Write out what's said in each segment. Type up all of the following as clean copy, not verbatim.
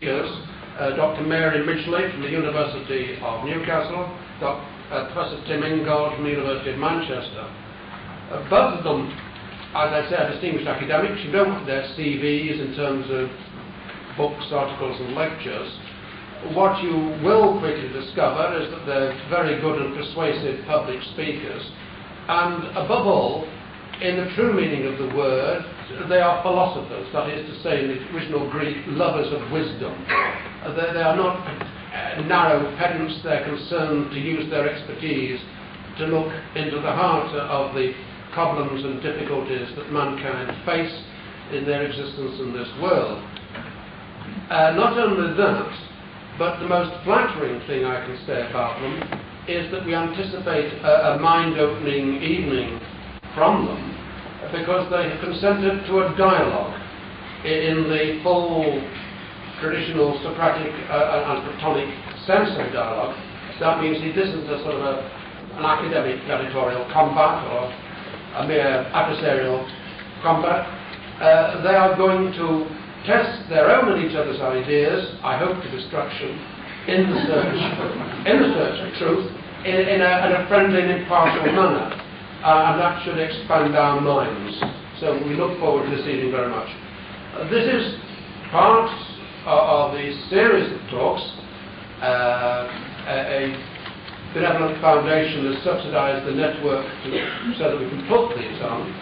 Dr. Mary Midgley from the University of Newcastle, Professor Tim Ingold from the University of Manchester. Both of them, as I say, are distinguished academics. You don't want their CVs in terms of books, articles and lectures. What you will quickly discover is that they're very good and persuasive public speakers, and above all, in the true meaning of the word, they are philosophers, that is to say, in the original Greek, lovers of wisdom. They are not narrow pedants. They're concerned to use their expertise to look into the heart of the problems and difficulties that mankind face in their existence in this world. Not only that, but the most flattering thing I can say about them is that we anticipate a mind-opening evening from them, because they have consented to a dialogue in the full traditional Socratic and Platonic sense of dialogue. That means it isn't a sort of an academic gladiatorial combat or a mere adversarial combat. They are going to test their own and each other's ideas, I hope to destruction, in the search for truth, in a friendly and impartial manner. And that should expand our minds. So we look forward to this evening very much. This is part of the series of talks. A benevolent foundation has subsidised the network so that we can put these on.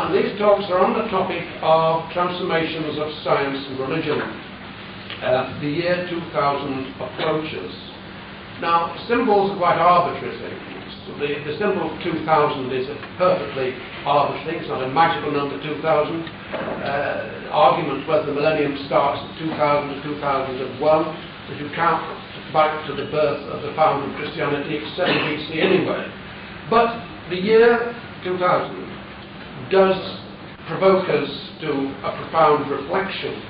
These talks are on the topic of transformations of science and religion. The year 2000 approaches. Now, symbols are quite arbitrary things. The symbol 2000 is a perfectly arbitrary thing. It's not a magical number, 2000. Argument whether the millennium starts at 2000 or 2001. If you count back to the birth of the founder of Christianity, it's 7 BC anyway. But the year 2000 does provoke us to a profound reflection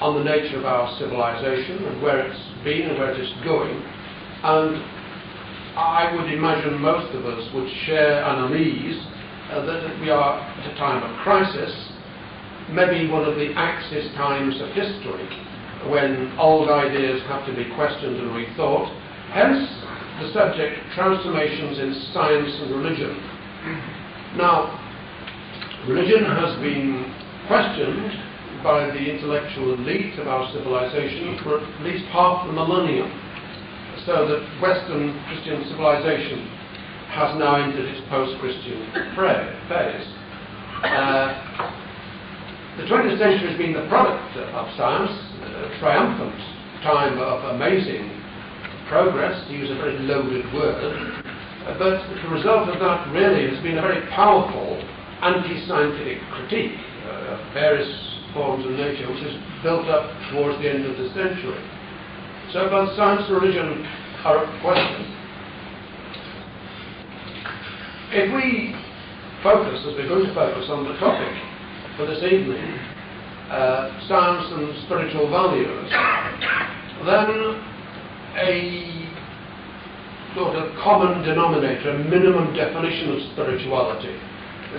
on the nature of our civilization and where it's been and where it is going. And I would imagine most of us would share an unease that we are at a time of crisis, maybe one of the axis times of history, when old ideas have to be questioned and rethought. Hence, the subject, transformations in science and religion. Now, religion has been questioned by the intellectual elite of our civilization for at least half a millennium. So that Western Christian civilization has now entered its post-Christian phase. The 20th century has been the product of science, a triumphant time of amazing progress, to use a very loaded word, but the result of that really has been a very powerful anti-scientific critique of various forms of nature, which has built up towards the end of the century. So both science and religion are at question. If we focus, as we're going to focus on the topic for this evening, science and spiritual values, then a sort of common denominator, a minimum definition of spirituality,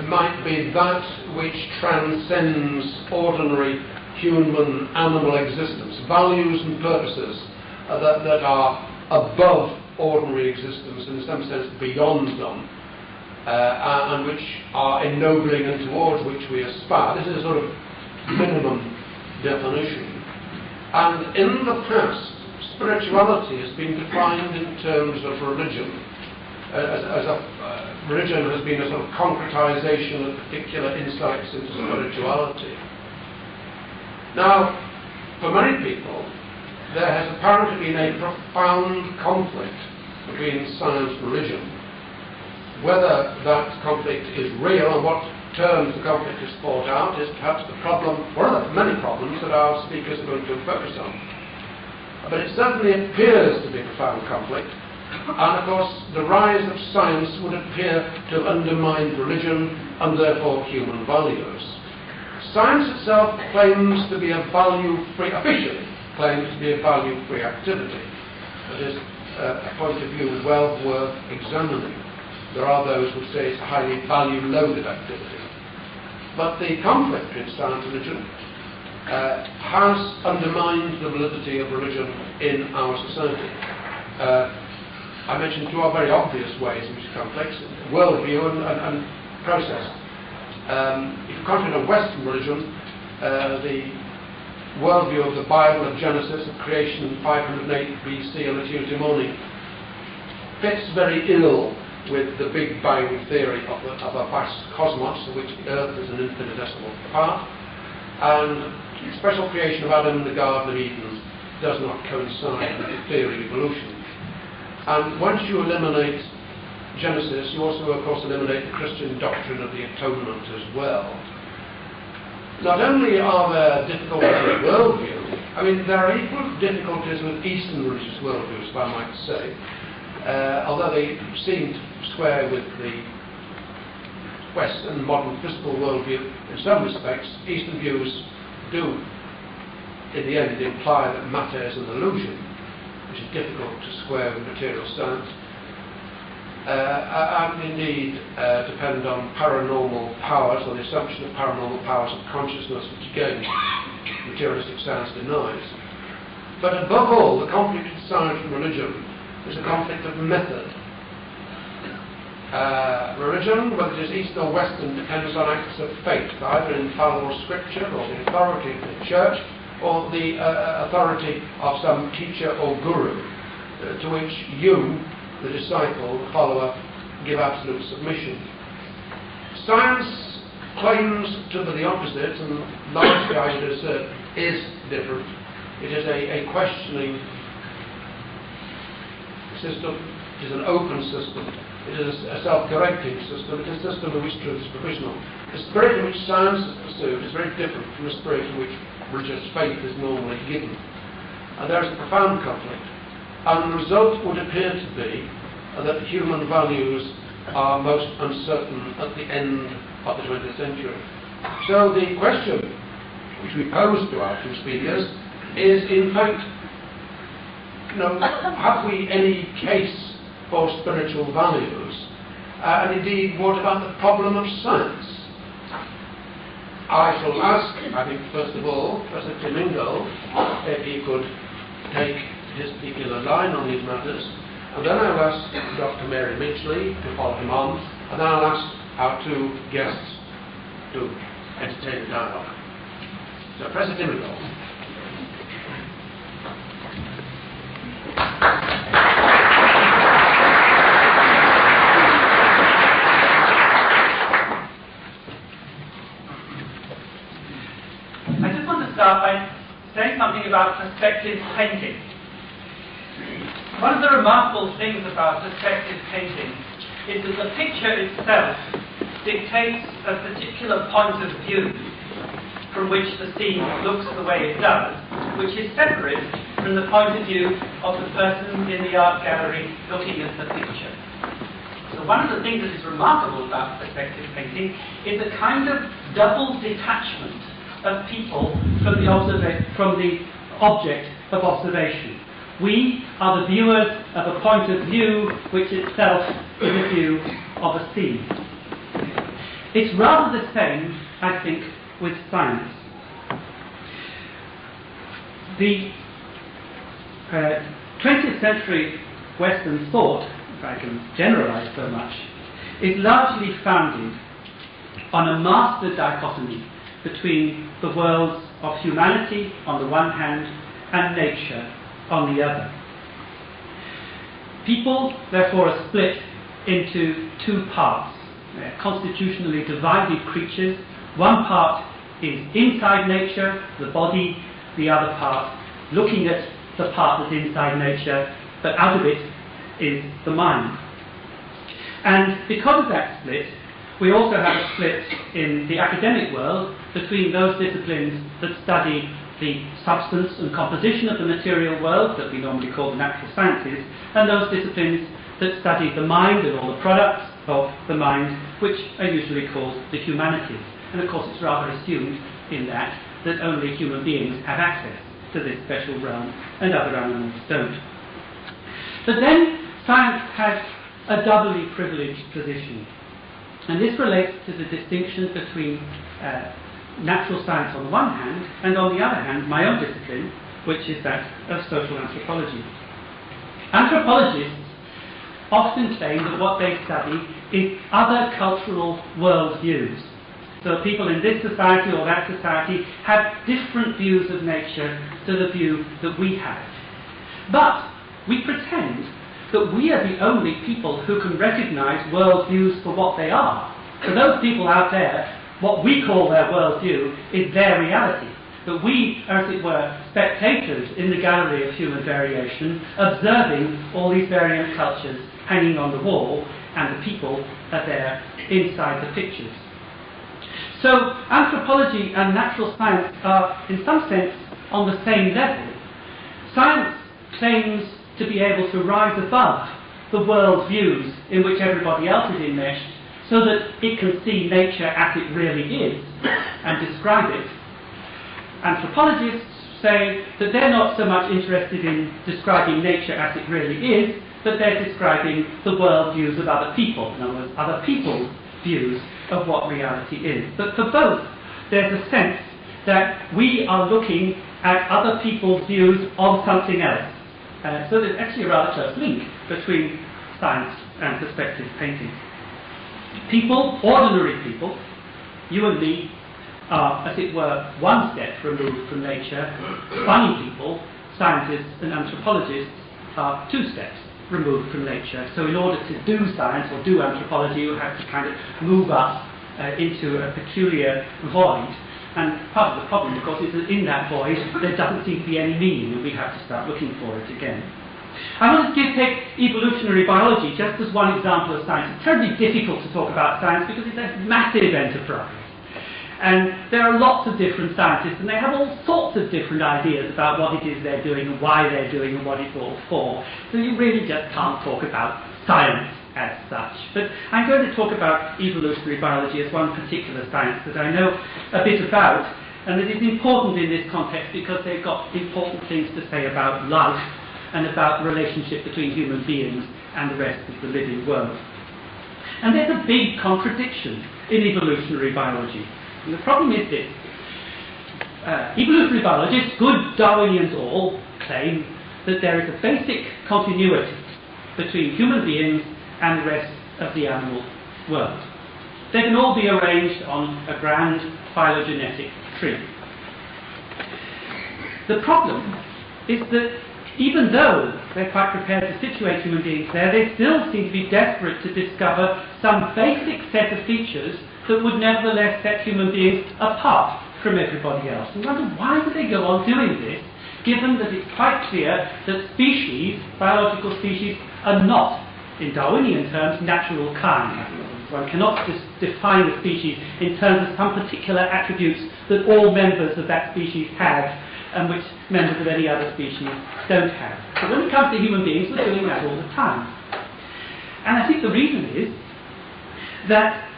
might be that which transcends ordinary human animal existence, values and purposes that are above ordinary existence, in some sense beyond them, and which are ennobling and towards which we aspire. This is a sort of minimum definition. And in the past, spirituality has been defined in terms of religion. Religion has been a sort of concretization of particular insights into spirituality. Now, for many people, there has apparently been a profound conflict between science and religion. Whether that conflict is real and what terms the conflict is fought out is perhaps the problem, one of the many problems that our speakers are going to focus on. But it certainly appears to be a profound conflict, and of course the rise of science would appear to undermine religion and therefore human values. Science itself claims to be a value-free, officially claims to be a value-free activity. That is a point of view well worth examining. There are those who say it's a highly value-loaded activity. But the conflict between science and religion has undermined the validity of religion in our society. I mentioned two very obvious ways in which it conflicts: worldview and process. If you concentrate on Western religion, the worldview of the Bible, of Genesis, of creation 508 BC on a Tuesday morning, fits very ill with the Big Bang theory of a vast cosmos, of which the Earth is an infinitesimal part, and the special creation of Adam in the Garden of Eden does not coincide with the theory of evolution. And once you eliminate Genesis, you also, of course, eliminate the Christian doctrine of the atonement as well. Not only are there difficulties with worldview, I mean, there are equal difficulties with Eastern religious worldviews, if I might say. Although they seem to square with the Western modern physical worldview in some respects, Eastern views do, in the end, imply that matter is an illusion, which is difficult to square with material science, and indeed depend on paranormal powers, or the assumption of paranormal powers of consciousness, which again materialistic science denies. But above all, the conflict with science and religion is a conflict of method. Religion, whether it is Eastern or Western, depends on acts of faith, either infallible scripture or the authority of the church, or the authority of some teacher or guru, to which you, the disciple, the follower, give absolute submission. Science claims to be the opposite, and largely I would assert is different. It is a questioning system, it is an open system, it is a self-correcting system, it is a system in which truth is provisional. The spirit in which science is pursued is very different from the spirit in which religious faith is normally given. And there is a profound conflict. And the result would appear to be that human values are most uncertain at the end of the 20th century. So the question which we pose to our two speakers is, in fact, have we any case for spiritual values? And indeed, what about the problem of science? I shall ask, I think, first of all, Professor Tim Ingold, if he could take his particular line on these matters, and then I'll ask Dr. Mary Midgley to follow him on, and then I'll ask our two guests to entertain the dialogue. So, Professor Tim Ingold. I just want to start by saying something about perspective painting. One of the remarkable things about perspective painting is that the picture itself dictates a particular point of view from which the scene looks the way it does, which is separate from the point of view of the person in the art gallery looking at the picture. So one of the things that is remarkable about perspective painting is a kind of double detachment of people from the object of observation. We are the viewers of a point of view which itself is a view of a scene. It's rather the same, I think, with science. The 20th century Western thought, if I can generalize so much, is largely founded on a master dichotomy between the worlds of humanity on the one hand and nature on the other. People, therefore, are split into two parts. They're constitutionally divided creatures. One part is inside nature, the body, the other part looking at the part that's inside nature, but out of it is the mind. And because of that split, we also have a split in the academic world between those disciplines that study the substance and composition of the material world, that we normally call the natural sciences, and those disciplines that study the mind and all the products of the mind, which are usually called the humanities. And of course it's rather assumed in that only human beings have access to this special realm and other animals don't. But then science has a doubly privileged position. And this relates to the distinction between natural science on the one hand, and on the other hand, my own discipline, which is that of social anthropology. Anthropologists often claim that what they study is other cultural worldviews. So people in this society or that society have different views of nature to the view that we have. But we pretend that we are the only people who can recognize worldviews for what they are. For those people out there, what we call their worldview is their reality. That we are, as it were, spectators in the gallery of human variation, observing all these variant cultures hanging on the wall, and the people are there inside the pictures. So anthropology and natural science are, in some sense, on the same level. Science claims to be able to rise above the world views in which everybody else is enmeshed, so that it can see nature as it really is and describe it. Anthropologists say that they're not so much interested in describing nature as it really is, but they're describing the world views of other people, in other words, other people's views of what reality is. But for both, there's a sense that we are looking at other people's views of something else. So there's actually a rather close link between science and perspective painting. People, ordinary people, you and me, are, as it were, one step removed from nature. Funny people, scientists and anthropologists, are two steps removed from nature. So in order to do science or do anthropology, you have to kind of move up into a peculiar void. And part of the problem, of course, is that in that void there doesn't seem to be any meaning, and we have to start looking for it again. I want to take evolutionary biology just as one example of science. It's terribly difficult to talk about science because it's a massive enterprise. And there are lots of different scientists, and they have all sorts of different ideas about what it is they're doing and why they're doing and what it's all for. So you really just can't talk about science as such. But I'm going to talk about evolutionary biology as one particular science that I know a bit about, and that is important in this context because they've got important things to say about life and about the relationship between human beings and the rest of the living world. And there's a big contradiction in evolutionary biology. And the problem is this. Evolutionary biologists, good Darwinians all, claim that there is a basic continuity between human beings and the rest of the animal world. They can all be arranged on a grand phylogenetic tree. The problem is that even though they're quite prepared to situate human beings there, they still seem to be desperate to discover some basic set of features that would nevertheless set human beings apart from everybody else. And wonder, why do they go on doing this, given that it's quite clear that species, biological species, are not, in Darwinian terms, natural kind. One cannot just define a species in terms of some particular attributes that all members of that species have and which members of any other species don't have. But when it comes to human beings, we're doing that all the time. And I think the reason is that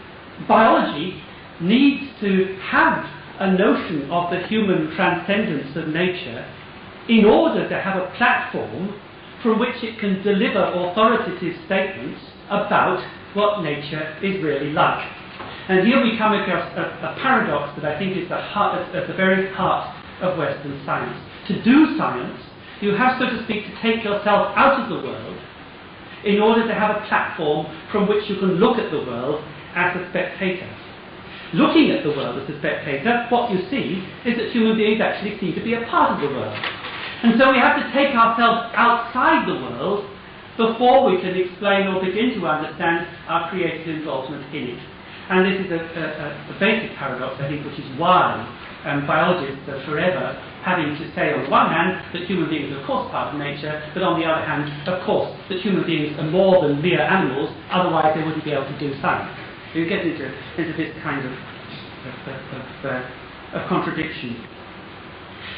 biology needs to have a notion of the human transcendence of nature in order to have a platform from which it can deliver authoritative statements about what nature is really like. And here we come across a paradox that I think is at the very heart of Western science. To do science, you have, so to speak, to take yourself out of the world in order to have a platform from which you can look at the world as a spectator. Looking at the world as a spectator, what you see is that human beings actually seem to be a part of the world. And so we have to take ourselves outside the world before we can explain or begin to understand our creative involvement in it. And this is a basic paradox, I think, which is why biologists are forever having to say, on the one hand, that human beings are of course part of nature, but on the other hand, of course, that human beings are more than mere animals, otherwise they wouldn't be able to do science. So you get into this kind of contradiction.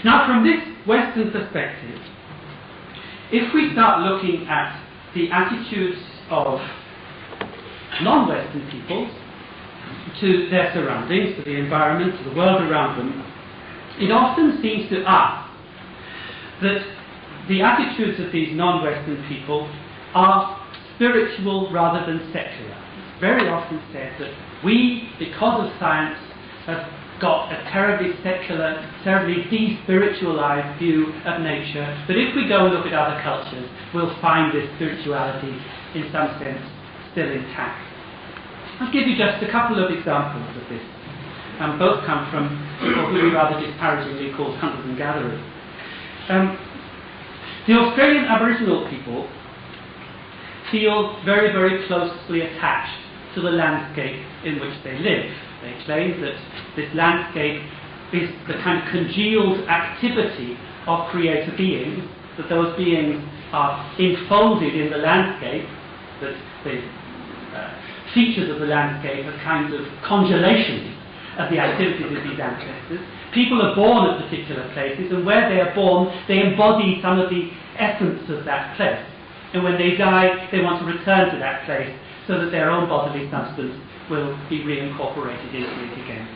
Now, from this Western perspective, if we start looking at the attitudes of non-Western peoples to their surroundings, to the environment, to the world around them, it often seems to us that the attitudes of these non-Western people are spiritual rather than secular. It's very often said that we, because of science, have got a terribly secular, terribly despiritualized view of nature, but if we go and look at other cultures, we'll find this spirituality, in some sense, still intact. I'll give you just a couple of examples of this. Both come from people who we rather disparagingly call hunters and gatherers. The Australian Aboriginal people feel very, very closely attached to the landscape in which they live. They claim that this landscape is the kind of congealed activity of creator beings, that those beings are enfolded in the landscape, that the features of the landscape are kinds of congelation of the activities of these ancestors. People are born at particular places, and where they are born, they embody some of the essence of that place. And when they die, they want to return to that place so that their own bodily substance will be reincorporated into it again.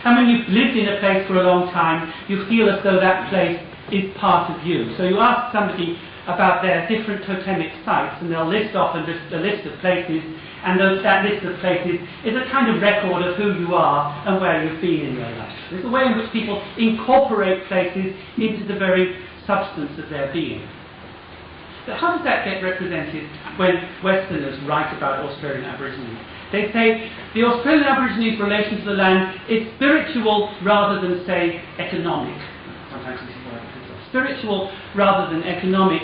And when you've lived in a place for a long time, you feel as though that place is part of you. So you ask somebody about their different totemic sites, and they'll list off a list of places, and that list of places is a kind of record of who you are and where you've been in your life. It's a way in which people incorporate places into the very substance of their being. But how does that get represented when Westerners write about Australian Aborigines? They say the Australian Aborigines' relation to the land is spiritual rather than, say, economic. Sometimes this is what I think of. Spiritual rather than economic.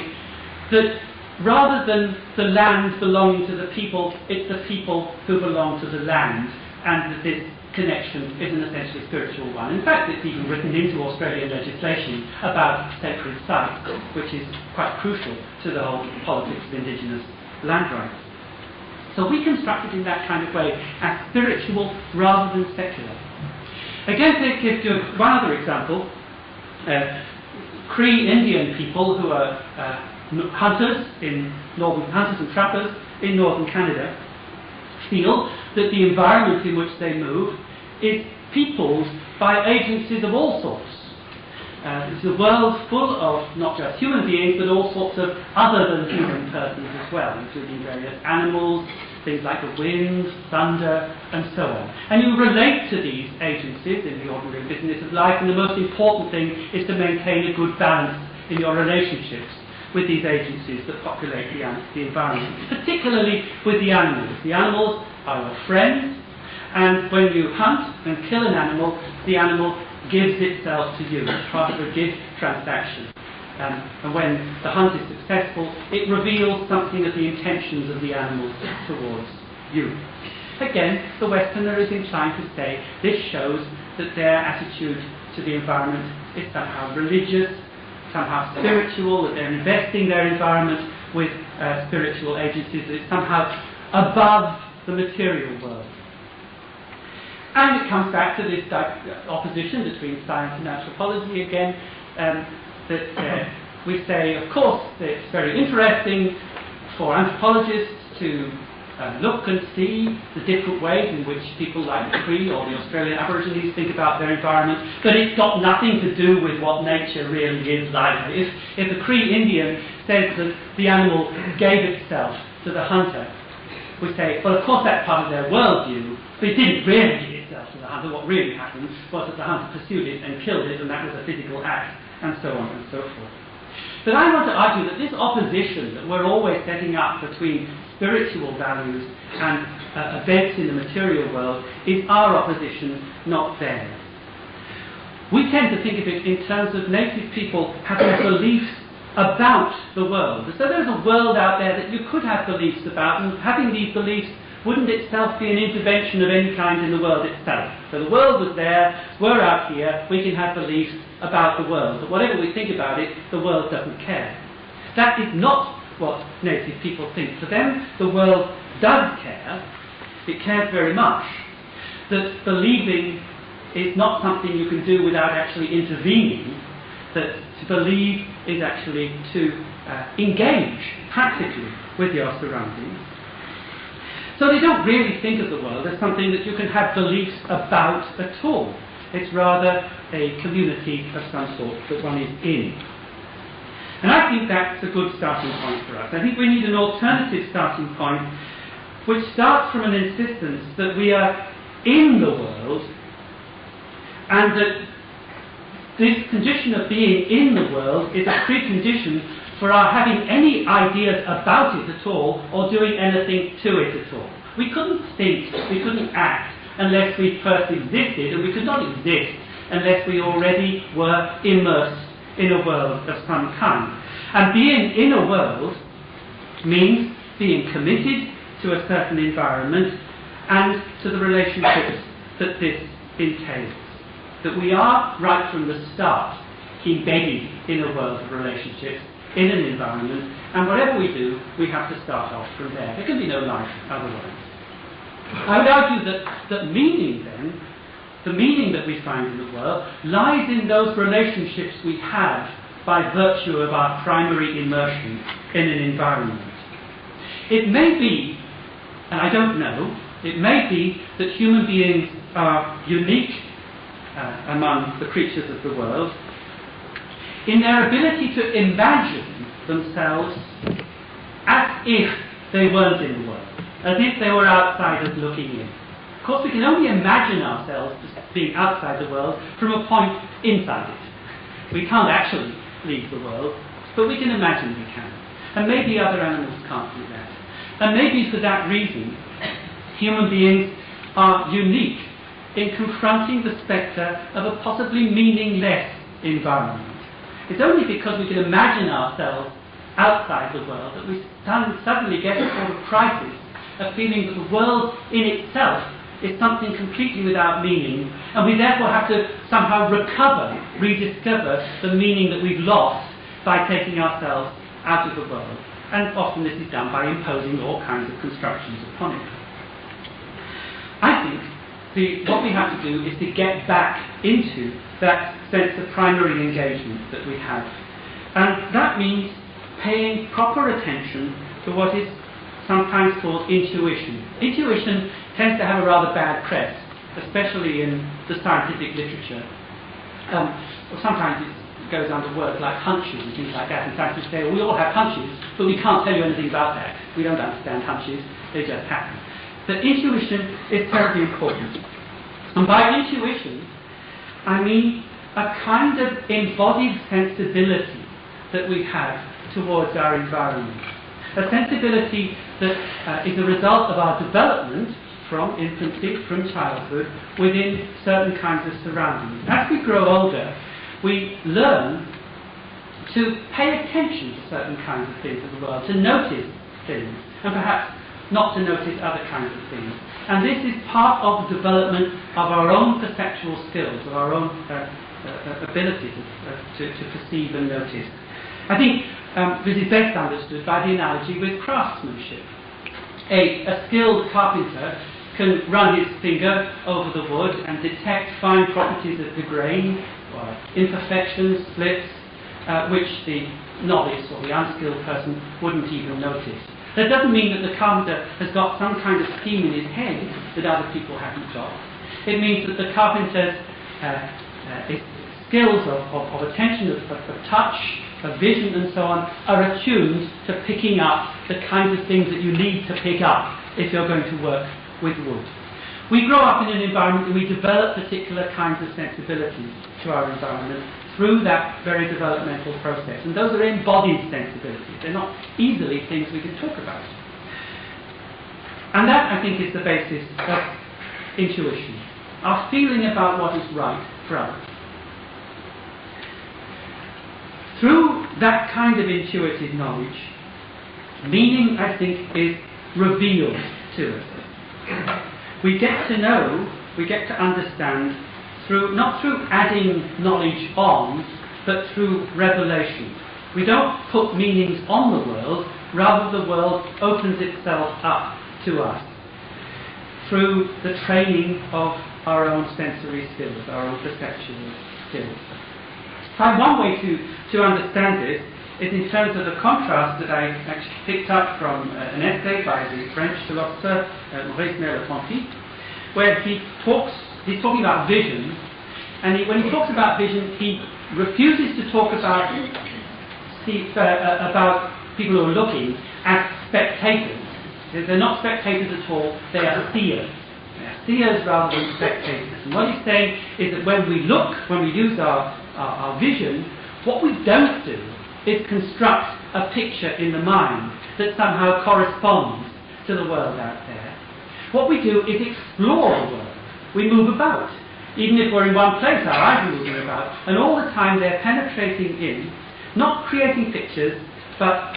That rather than the land belonging to the people, it's the people who belong to the land, and that this connection is an essentially spiritual one. In fact, it's even written into Australian legislation about sacred sites, which is quite crucial to the whole politics of indigenous land rights. So we construct it in that kind of way, as spiritual rather than secular. Again, to give you one other example, Cree Indian people who are hunters and trappers in northern Canada feel that the environment in which they move is peopled by agencies of all sorts. It's a world full of not just human beings, but all sorts of other than human persons as well, including various animals, things like the wind, thunder, and so on. And you relate to these agencies in the ordinary business of life, and the most important thing is to maintain a good balance in your relationships with these agencies that populate the environment, particularly with the animals. The animals are your friends, and when you hunt and kill an animal gives itself to you. It's part of a gift transaction. And when the hunt is successful, it reveals something of the intentions of the animals towards you. Again, the Westerner is inclined to say this shows that their attitude to the environment is somehow religious, somehow spiritual, that they're investing their environment with spiritual agencies, that it's somehow above the material world. And it comes back to this opposition between science and anthropology again, that we say, of course, it's very interesting for anthropologists to look and see the different ways in which people like the Cree or the Australian Aborigines think about their environment, but it's got nothing to do with what nature really is like. If the Cree Indian says that the animal gave itself to the hunter, we say, well, of course that's part of their worldview, but it didn't really give itself to the hunter. What really happened was that the hunter pursued it and killed it, and that was a physical act, and so on and so forth. But I want to argue that this opposition that we're always setting up between spiritual values and events in the material world is our opposition, not theirs. We tend to think of it in terms of native people having beliefs about the world. So there's a world out there that you could have beliefs about, and having these beliefs wouldn't itself be an intervention of any kind in the world itself. So the world was there, we're out here, we can have beliefs about the world. But whatever we think about it, the world doesn't care. That is not what native people think. For them, the world does care. It cares very much. That believing is not something you can do without actually intervening. That to believe is actually to engage practically with your surroundings. So they don't really think of the world as something that you can have beliefs about at all. It's rather a community of some sort that one is in. And I think that's a good starting point for us. I think we need an alternative starting point which starts from an insistence that we are in the world and that this condition of being in the world is a precondition for our having any ideas about it at all, or doing anything to it at all. We couldn't think, we couldn't act, unless we first existed, and we could not exist unless we already were immersed in a world of some kind. And being in a world means being committed to a certain environment and to the relationships that this entails. That we are, right from the start, embedded in a world of relationships, in an environment, and whatever we do, we have to start off from there. There can be no life otherwise. I would argue that meaning then, the meaning that we find in the world, lies in those relationships we have by virtue of our primary immersion in an environment. It may be, and I don't know, it may be that human beings are unique among the creatures of the world in their ability to imagine themselves as if they weren't in the world, as if they were outsiders looking in. Of course, we can only imagine ourselves as being outside the world from a point inside it. We can't actually leave the world, but we can imagine we can. And maybe other animals can't do that. And maybe for that reason, human beings are unique in confronting the spectre of a possibly meaningless environment. It's only because we can imagine ourselves outside the world that we suddenly get a sort of crisis, a feeling that the world in itself is something completely without meaning, and we therefore have to somehow rediscover the meaning that we've lost by taking ourselves out of the world. And often this is done by imposing all kinds of constructions upon it. I think what we have to do is to get back into that sense of primary engagement that we have. And that means paying proper attention to what is sometimes called intuition. Intuition tends to have a rather bad press, especially in the scientific literature. Sometimes it goes under words like hunches and things like that, and scientists say, well, we all have hunches, but we can't tell you anything about that. We don't understand hunches, they just happen. But intuition is terribly important. And by intuition, I mean a kind of embodied sensibility that we have towards our environment. A sensibility that is a result of our development from infancy, from childhood, within certain kinds of surroundings. As we grow older, we learn to pay attention to certain kinds of things in the world, to notice things, and perhaps not to notice other kinds of things. And this is part of the development of our own perceptual skills, of our own ability to perceive and notice. I think this is best understood by the analogy with craftsmanship. A skilled carpenter can run his finger over the wood and detect fine properties of the grain, or imperfections, splits, which the novice or the unskilled person wouldn't even notice. That doesn't mean that the carpenter has got some kind of scheme in his head that other people haven't got. It means that the carpenter's skills of attention, of touch, of vision and so on, are attuned to picking up the kinds of things that you need to pick up if you're going to work with wood. We grow up in an environment and we develop particular kinds of sensibilities to our environment through that very developmental process. And those are embodied sensibilities. They're not easily things we can talk about. And that, I think, is the basis of intuition. Our feeling about what is right for us. Through that kind of intuitive knowledge, meaning, I think, is revealed to us. We get to know, we get to understand, not through adding knowledge on, but through revelation. We don't put meanings on the world, rather the world opens itself up to us through the training of our own sensory skills, our own perceptual skills. One way to understand this is in terms of the contrast that I actually picked up from an essay by the French philosopher Maurice Merleau-Ponty, where he's talking about vision, and when he talks about vision, he refuses to talk about people who are looking as spectators. They're not spectators at all, they are seers. seers rather than spectators. And what he's saying is that when we look, when we use our vision, what we don't do is construct a picture in the mind that somehow corresponds to the world out there. What we do is explore the world. We move about. Even if we're in one place, our eyes are moving about. And all the time they're penetrating in, not creating pictures, but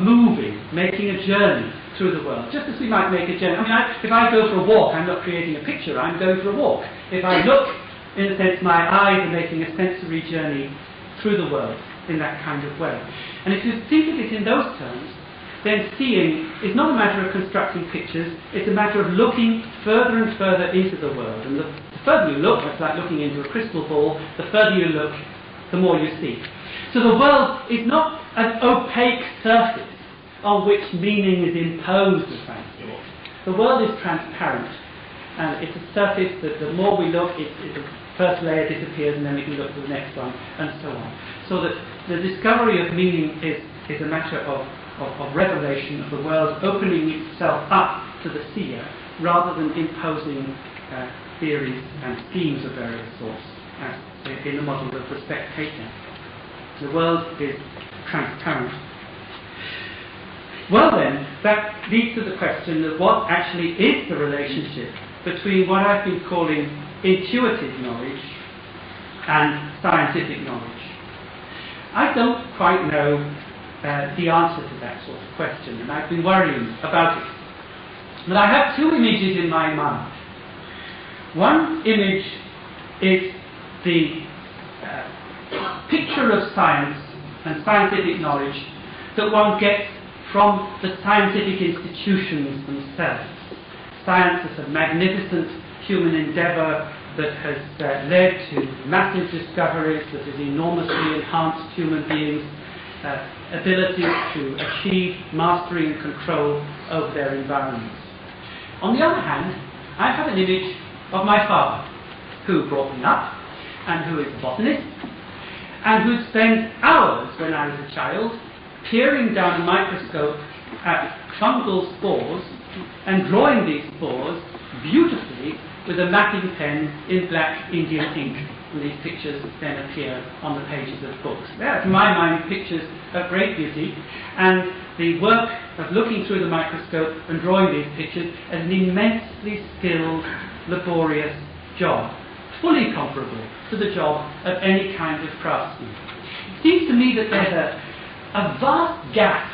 moving, making a journey through the world. Just as we might make a journey. I mean, if I go for a walk, I'm not creating a picture, I'm going for a walk. If I look, in a sense, my eyes are making a sensory journey through the world in that kind of way. And if you think of it in those terms, then seeing is not a matter of constructing pictures, it's a matter of looking further and further into the world. And the further you look, it's like looking into a crystal ball, the further you look, the more you see. So the world is not an opaque surface on which meaning is imposed of some sort. The world is transparent, and it's a surface that the more we look, the first layer disappears, and then we can look to the next one, and so on. So that the discovery of meaning is a matter of revelation of the world opening itself up to the seer, rather than imposing theories and schemes of various sorts, as in the model of the spectator. The world is transparent. Well then, that leads to the question of what actually is the relationship between what I've been calling intuitive knowledge and scientific knowledge. I don't quite know the answer to that sort of question, and I've been worrying about it. But I have two images in my mind. One image is the picture of science and scientific knowledge that one gets from the scientific institutions themselves. Science is a magnificent human endeavour that has led to massive discoveries, that has enormously enhanced human beings' abilities to achieve mastery and control over their environments. On the other hand, I have an image of my father, who brought me up, and who is a botanist, and who spent hours when I was a child peering down a microscope at fungal spores and drawing these spores beautifully with a mapping pen in black Indian ink. And these pictures then appear on the pages of books. They are, to my mind, pictures of great beauty, and the work of looking through the microscope and drawing these pictures is an immensely skilled, laborious job, fully comparable to the job of any kind of craftsman. It seems to me that there's a vast gap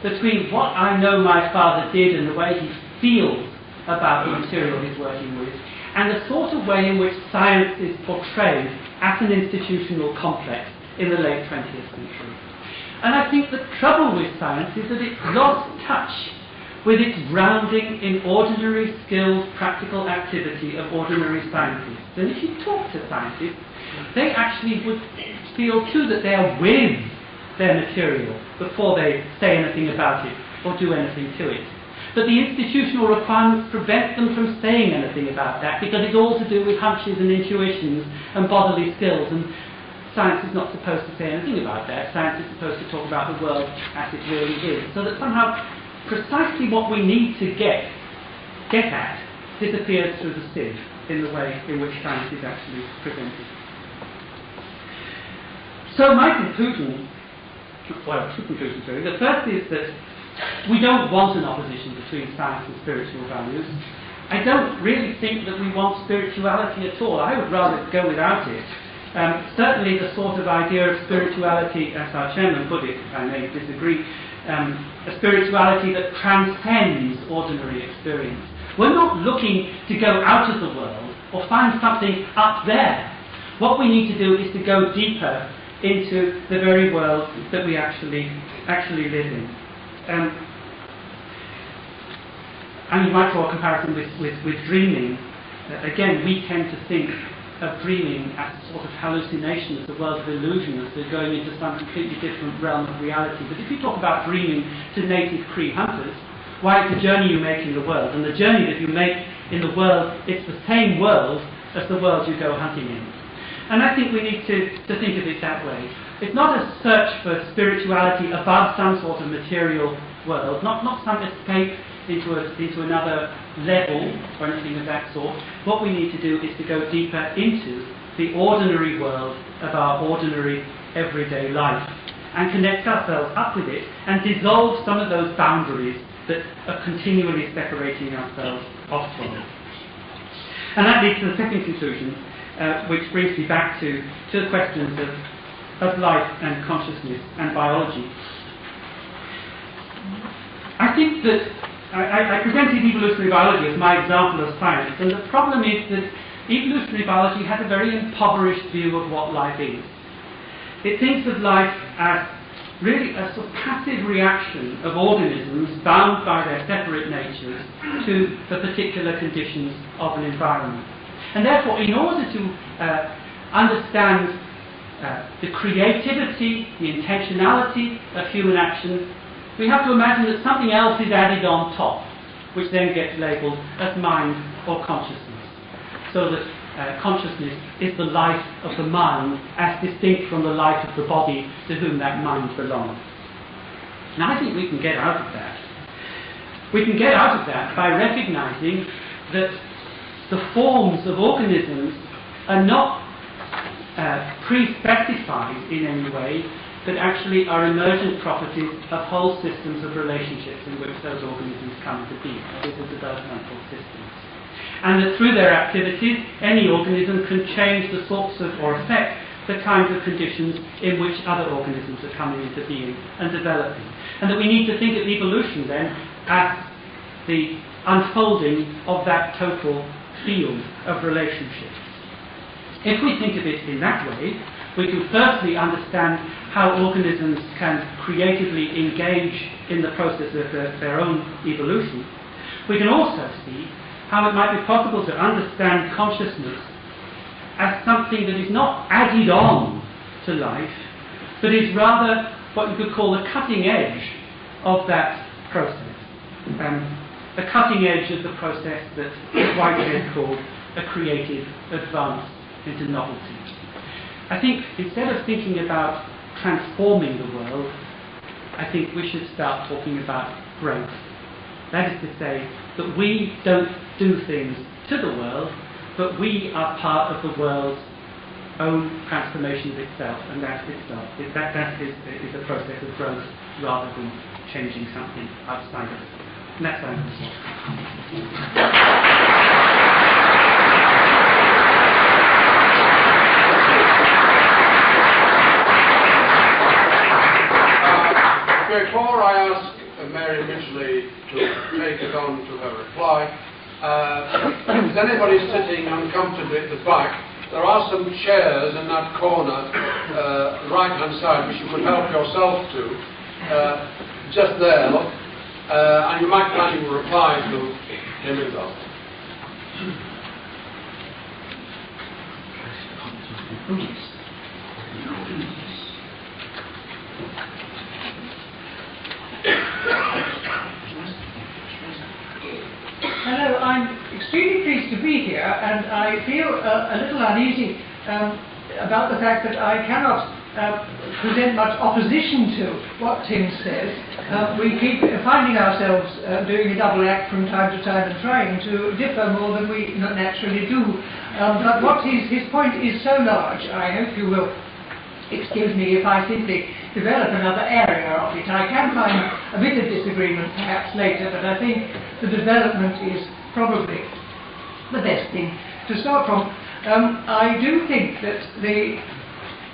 between what I know my father did and the way he feels about the material he's working with, and the sort of way in which science is portrayed as an institutional complex in the late 20th century. And I think the trouble with science is that it's lost touch with its grounding in ordinary, skilled, practical activity of ordinary scientists. And if you talk to scientists, they actually would feel too that they are with their material before they say anything about it or do anything to it. But the institutional requirements prevent them from saying anything about that, because it's all to do with hunches and intuitions and bodily skills, and science is not supposed to say anything about that. Science is supposed to talk about the world as it really is. So that somehow precisely what we need to get at disappears through the sieve in the way in which science is actually presented. So my conclusion, well, two conclusions really. The first is that we don't want an opposition between science and spiritual values. I don't really think that we want spirituality at all. I would rather go without it. Certainly the sort of idea of spirituality, as our chairman put it, if I may disagree, a spirituality that transcends ordinary experience. We're not looking to go out of the world or find something up there. What we need to do is to go deeper into the very world that we actually live in. And you might draw a comparison with dreaming. Again, we tend to think of dreaming as a sort of hallucination, as a world of illusion, as they're going into some completely different realm of reality. But if you talk about dreaming to native Cree hunters, why, it's a journey you make in the world. And the journey that you make in the world, it's the same world as the world you go hunting in. And I think we need to think of it that way. It's not a search for spirituality above some sort of material world, not some escape into another level or anything of that sort. What we need to do is to go deeper into the ordinary world of our ordinary everyday life and connect ourselves up with it and dissolve some of those boundaries that are continually separating ourselves off from it. And that leads to the second conclusion, which brings me back to the questions of life and consciousness and biology. I think that I presented evolutionary biology as my example of science, and the problem is that evolutionary biology has a very impoverished view of what life is. It thinks of life as really a sort of passive reaction of organisms bound by their separate natures to the particular conditions of an environment. And therefore, in order to understand the creativity, the intentionality of human action, we have to imagine that something else is added on top, which then gets labelled as mind or consciousness. So that consciousness is the life of the mind as distinct from the life of the body to whom that mind belongs. Now I think we can get out of that. We can get out of that by recognising that the forms of organisms are not pre-specified in any way, but actually are emergent properties of whole systems of relationships in which those organisms come to be. These are developmental systems. And that through their activities, any organism can change the sorts of, or affect the kinds of conditions in which other organisms are coming into being and developing. And that we need to think of evolution then as the unfolding of that total field of relationships. If we think of it in that way, we can firstly understand how organisms can creatively engage in the process of their own evolution. We can also see how it might be possible to understand consciousness as something that is not added on to life, but is rather what you could call the cutting edge of that process. The cutting edge of the process that Whitehead called a creative advance into novelty. I think instead of thinking about transforming the world, I think we should start talking about growth. That is to say, that we don't do things to the world, but we are part of the world's own transformation of itself, and that itself is a process of growth rather than changing something outside of it. And that's what I'm going to say. Before I ask Mary Midgley to take it on to her reply, if anybody sitting uncomfortably at the back, there are some chairs in that corner, right-hand side, which you could help yourself to, just there, and you might plan to reply to him as well. Hello, I'm extremely pleased to be here, and I feel a little uneasy about the fact that I cannot present much opposition to what Tim says. We keep finding ourselves doing a double act from time to time and trying to differ more than we naturally do. But what his point is so large, I hope you will excuse me if I simply develop another area of it. I can find a bit of disagreement perhaps later, but I think the development is probably the best thing to start from. I do think that the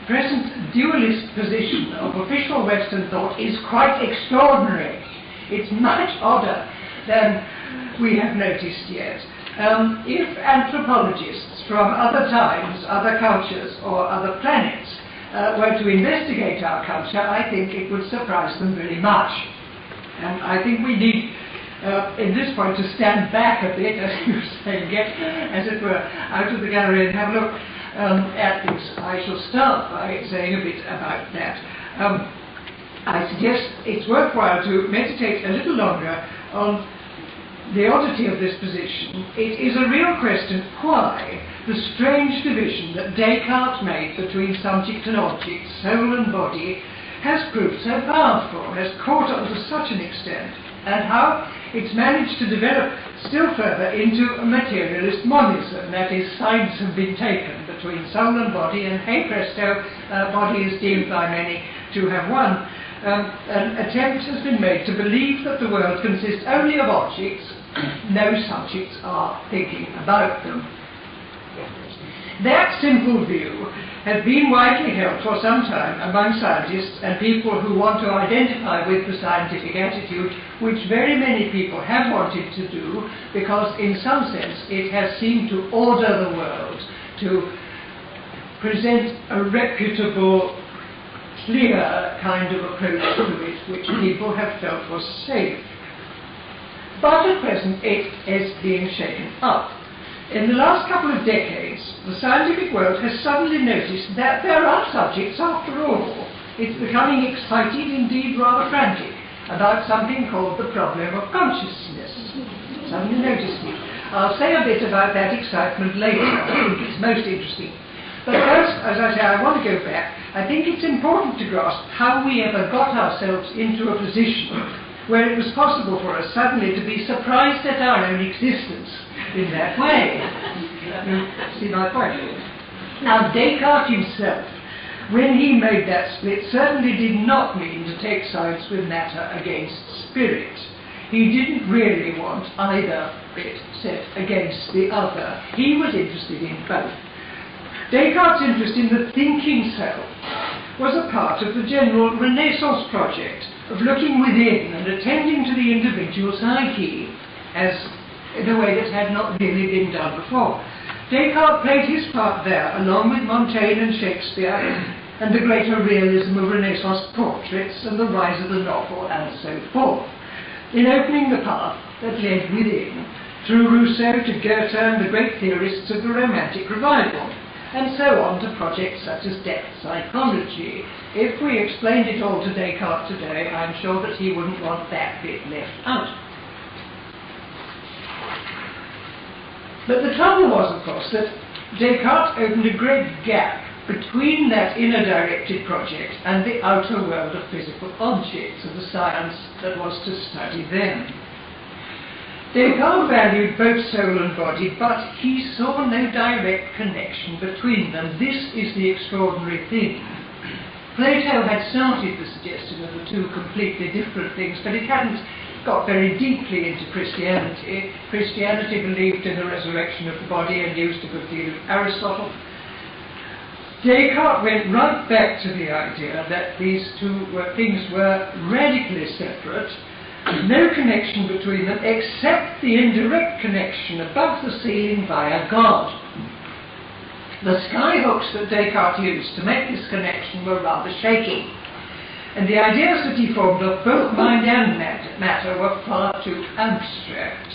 present dualist position of official Western thought is quite extraordinary. It's much odder than we have noticed yet. If anthropologists from other times, other cultures, or other planets were to investigate our culture, I think it would surprise them very much. And I think we need, in this point, to stand back a bit, as you say, get, as it were, out of the gallery and have a look at this. I shall start by saying a bit about that. I suggest it's worthwhile to meditate a little longer on the oddity of this position. It is a real question why the strange division that Descartes made between subject and object, soul and body, has proved so powerful, has caught on to such an extent, and how it's managed to develop still further into a materialist monism. That is, sides have been taken between soul and body, and hey presto, body is deemed by many to have won. An attempt has been made to believe that the world consists only of objects. No subjects are thinking about them. That simple view has been widely held for some time among scientists and people who want to identify with the scientific attitude, which very many people have wanted to do, because in some sense it has seemed to order the world, to present a reputable, clear kind of approach to it, which people have felt was safe. But at present it is being shaken up. In the last couple of decades, the scientific world has suddenly noticed that there are subjects after all. It's becoming excited, indeed rather frantic, about something called the problem of consciousness. Suddenly noticed it. I'll say a bit about that excitement later. I think it's most interesting. But first, as I say, I want to go back. I think it's important to grasp how we ever got ourselves into a position where it was possible for us suddenly to be surprised at our own existence in that way. See my point? Now, Descartes himself, when he made that split, certainly did not mean to take sides with matter against spirit. He didn't really want either bit set against the other. He was interested in both. Descartes' interest in the thinking self was a part of the general Renaissance project of looking within and attending to the individual psyche as in a way that had not really been done before. Descartes played his part there, along with Montaigne and Shakespeare, and the greater realism of Renaissance portraits and the rise of the novel and so forth, in opening the path that led within, through Rousseau to Goethe and the great theorists of the Romantic Revival, and so on to projects such as depth psychology. If we explained it all to Descartes today, I'm sure that he wouldn't want that bit left out. But the trouble was, of course, that Descartes opened a great gap between that inner-directed project and the outer world of physical objects, of the science that was to study them. Descartes valued both soul and body, but he saw no direct connection between them. This is the extraordinary thing. Plato had started the suggestion of the two completely different things, but it hadn't got very deeply into Christianity. Christianity believed in the resurrection of the body and used a good deal of Aristotle. Descartes went right back to the idea that these two things were radically separate, no connection between them except the indirect connection above the ceiling via God. The skyhooks that Descartes used to make this connection were rather shaky, and the ideas that he formed of both mind and matter were far too abstract.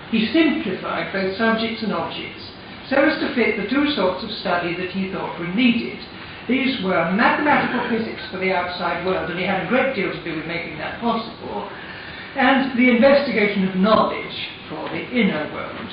He simplified both subjects and objects so as to fit the two sorts of study that he thought were needed. These were mathematical physics for the outside world, and he had a great deal to do with making that possible, and the investigation of knowledge for the inner world.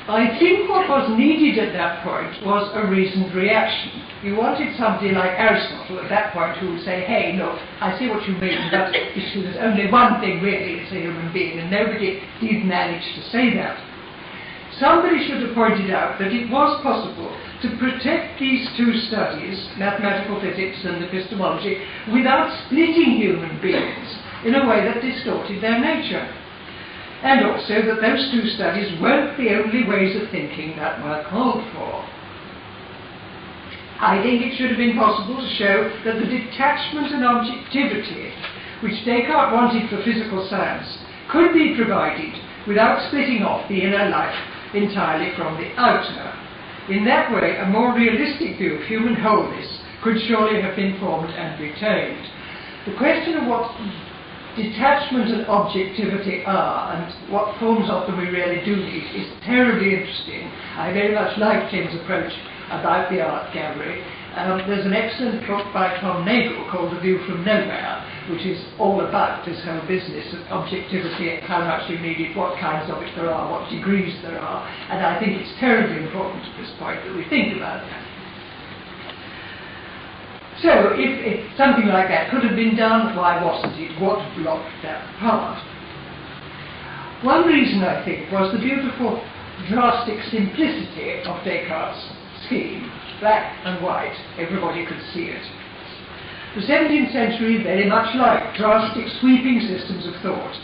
I think what was needed at that point was a reasoned reaction. You wanted somebody like Aristotle at that point who would say, hey, look, I see what you mean, but there's only one thing really, it's a human being, and nobody did manage to say that. Somebody should have pointed out that it was possible to protect these two studies, mathematical physics and epistemology, without splitting human beings in a way that distorted their nature. And also that those two studies weren't the only ways of thinking that were called for. I think it should have been possible to show that the detachment and objectivity which Descartes wanted for physical science could be provided without splitting off the inner life entirely from the outer. In that way, a more realistic view of human wholeness could surely have been formed and retained. The question of what detachment and objectivity are and what forms of them we really do need is terribly interesting. I very much like Tim's approach about the art gallery. There's an excellent book by Tom Nagel called The View from Nowhere, which is all about this whole business of objectivity, how much you need it, what kinds of it there are, what degrees there are, and I think it's terribly important at this point that we think about that. So, if something like that could have been done, why wasn't it? What blocked that part? One reason, I think, was the beautiful drastic simplicity of Descartes' scheme. Black and white, everybody could see it. The 17th century very much liked drastic, sweeping systems of thought,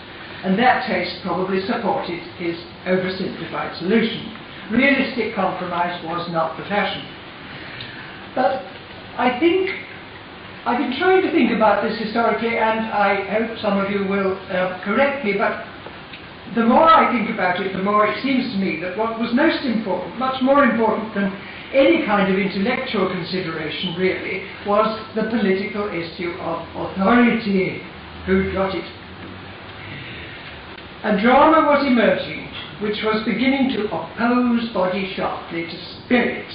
and that taste probably supported his oversimplified solution. Realistic compromise was not the fashion. But I think, I've been trying to think about this historically, and I hope some of you will correct me, but the more I think about it, the more it seems to me that what was most important, much more important than any kind of intellectual consideration really, was the political issue of authority. Who got it? A drama was emerging which was beginning to oppose body sharply to spirit.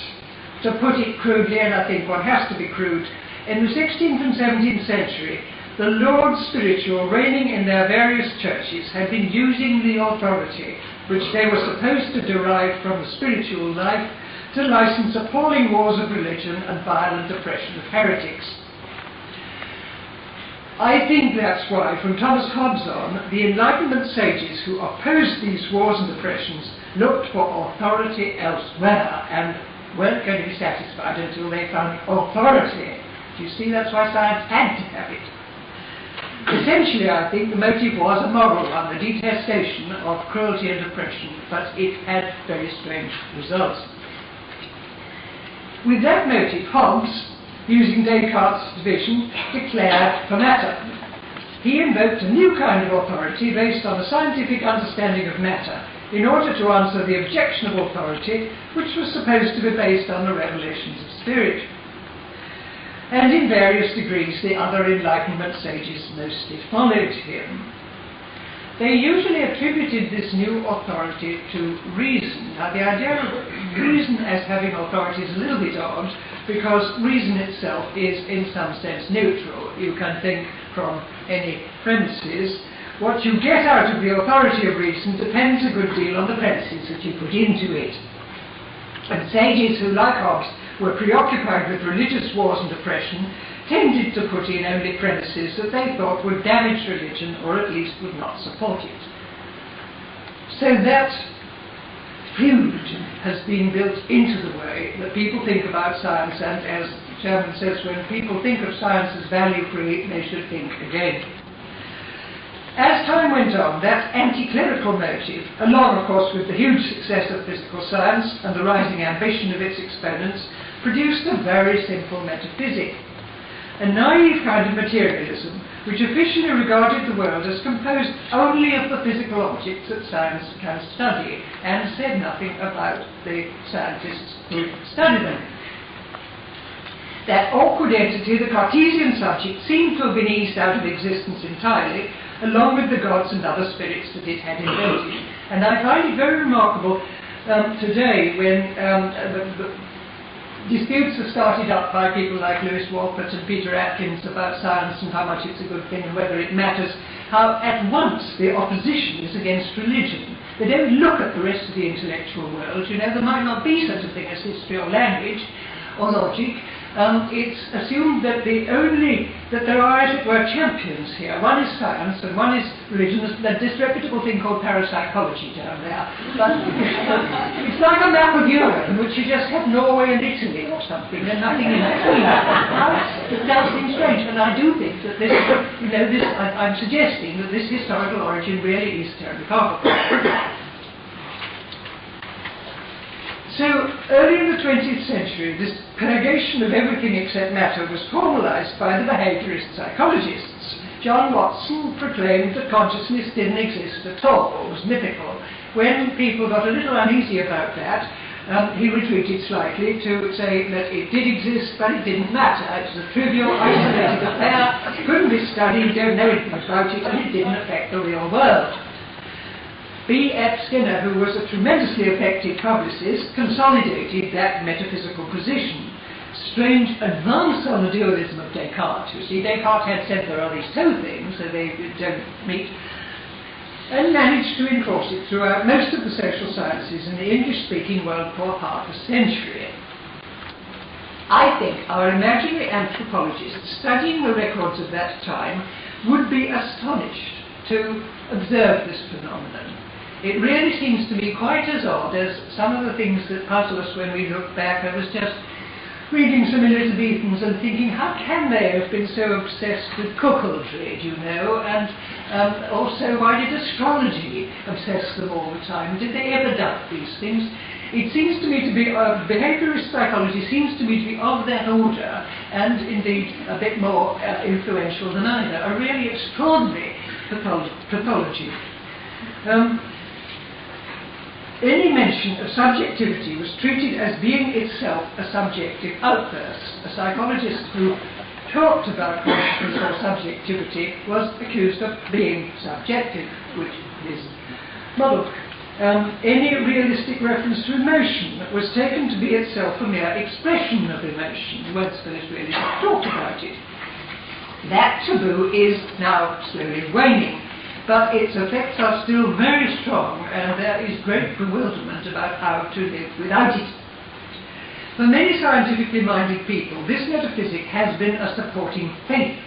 To put it crudely, and I think one has to be crude, in the 16th and 17th century, the Lords Spiritual reigning in their various churches had been using the authority which they were supposed to derive from the spiritual life to license appalling wars of religion and violent oppression of heretics. I think that's why, from Thomas Hobbes on, the Enlightenment sages who opposed these wars and oppressions looked for authority elsewhere and weren't going to be satisfied until they found authority. Do you see, that's why science had to have it. Essentially, I think the motive was a moral one, the detestation of cruelty and oppression, but it had very strange results. With that motive, Hobbes, using Descartes' division, declared for matter. He invoked a new kind of authority based on a scientific understanding of matter in order to answer the objection of authority which was supposed to be based on the revelations of spirit. And in various degrees the other Enlightenment sages mostly followed him. They usually attributed this new authority to reason. Now the idea of reason as having authority is a little bit odd, because reason itself is in some sense neutral. You can think from any premises. What you get out of the authority of reason depends a good deal on the premises that you put into it. And sages who, like Hobbes, were preoccupied with religious wars and oppression tended to put in only premises that they thought would damage religion or at least would not support it. So that feud has been built into the way that people think about science, and as Sherman says, when people think of science as value-free, they should think again. As time went on, that anti-clerical motive, along of course with the huge success of physical science and the rising ambition of its exponents, produced a very simple metaphysic. A naive kind of materialism, which officially regarded the world as composed only of the physical objects that science can study, and said nothing about the scientists who study them. That awkward entity, the Cartesian subject, seemed to have been eased out of existence entirely, along with the gods and other spirits that it had invented. And I find it very remarkable today when the disputes are started up by people like Lewis Wolpert and Peter Atkins about science and how much it's a good thing and whether it matters, how at once the opposition is against religion. They don't look at the rest of the intellectual world. You know, there might not be such a thing as history or language or logic. It's assumed that there are, as it were, champions here. One is science and one is religion. There's that disreputable thing called parapsychology down there. But it's like a map of Europe in which you just have Norway and Italy or something and nothing in between. It does seem strange, and I do think that this, I'm suggesting that this historical origin really is terribly powerful. So, early in the 20th century, this purgation of everything except matter was formalized by the behaviorist psychologists. John Watson proclaimed that consciousness didn't exist at all, was mythical. When people got a little uneasy about that, he retreated slightly to say that it did exist, but it didn't matter. It was a trivial, isolated affair, couldn't be studied, don't know anything about it, and it didn't affect the real world. B. F. Skinner, who was a tremendously effective publicist, consolidated that metaphysical position. Strange advance on the dualism of Descartes. You see, Descartes had said there are these two things, so they don't meet, and managed to enforce it throughout most of the social sciences in the English-speaking world for half a century. I think our imaginary anthropologists studying the records of that time would be astonished to observe this phenomenon. It really seems to me quite as odd as some of the things that puzzle us when we look back. I was just reading some Elizabethans and thinking, how can they have been so obsessed with cuckoldry, do you know? And also, why did astrology obsess them all the time? Did they ever doubt these things? It seems to me to be, behaviourist psychology seems to me to be of that order, and indeed a bit more influential than either. A really extraordinary pathology. Any mention of subjectivity was treated as being itself a subjective outburst. A psychologist who talked about consciousness or subjectivity was accused of being subjective, which is muddled. Any realistic reference to emotion was taken to be itself a mere expression of emotion. Wordsworth really talked about it. That taboo is now slowly waning, but its effects are still very strong, and there is great bewilderment about how to live without it. For many scientifically minded people, this metaphysic has been a supporting faith.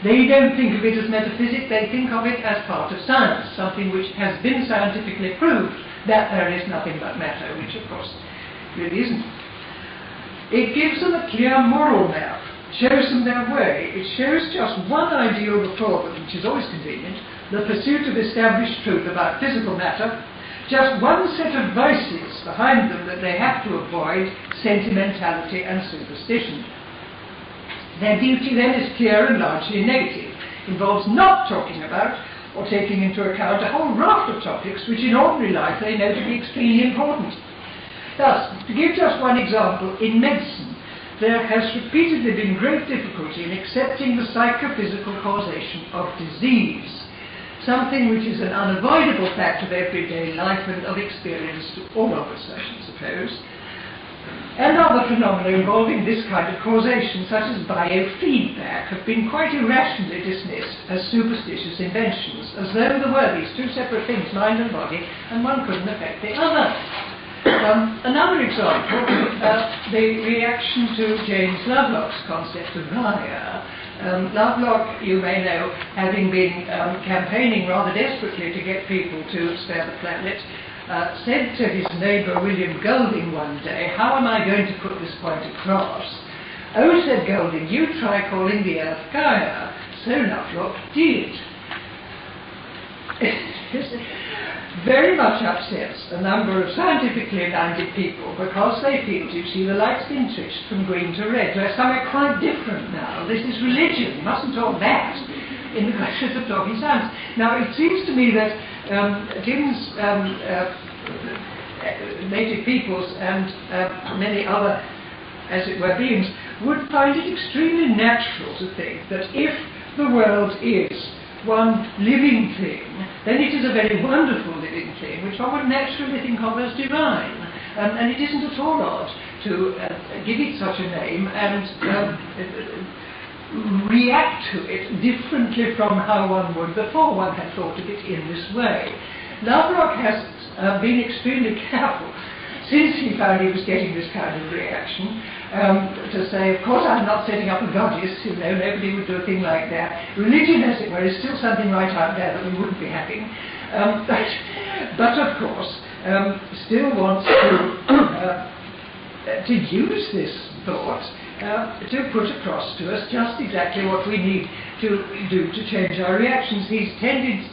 They don't think of it as metaphysic, they think of it as part of science, something which has been scientifically proved that there is nothing but matter, which of course really isn't. It gives them a clear moral map, shows them their way. It shows just one ideal before them, which is always convenient, the pursuit of established truth about physical matter, just one set of vices behind them that they have to avoid, sentimentality and superstition. Their duty then is clear and largely negative, involves not talking about or taking into account a whole raft of topics which in ordinary life they know to be extremely important. Thus, to give just one example, in medicine there has repeatedly been great difficulty in accepting the psychophysical causation of disease, something which is an unavoidable fact of everyday life and of experience to all of us, I should suppose. And other phenomena involving this kind of causation, such as biofeedback, have been quite irrationally dismissed as superstitious inventions, as though there were these two separate things, mind and body, and one couldn't affect the other. Another example, the reaction to James Lovelock's concept of Gaia. Lovelock, you may know, having been campaigning rather desperately to get people to spare the planet, said to his neighbour William Golding one day, "How am I going to put this point across?" "Oh," said Golding, "you try calling the Earth Gaia." So Lovelock did. Very much upsets a number of scientifically minded people because they feel, you see, the light's been switched from green to red. We're somewhere quite different now. This is religion. You mustn't talk that in the questions of talking science. Now, it seems to me that Tim's native peoples and many other, as it were, beings would find it extremely natural to think that if the world is one living thing, then it is a very wonderful living thing, which one would naturally think of as divine. And it isn't at all odd to give it such a name and react to it differently from how one would before one had thought of it in this way. Lovelock has been extremely careful since he found he was getting this kind of reaction to say, of course I'm not setting up a goddess, you know, nobody would do a thing like that. Religion, as it were, is still something right out there that we wouldn't be having. But of course, still wants to use this thought to put across to us just exactly what we need to do to change our reactions. He's tended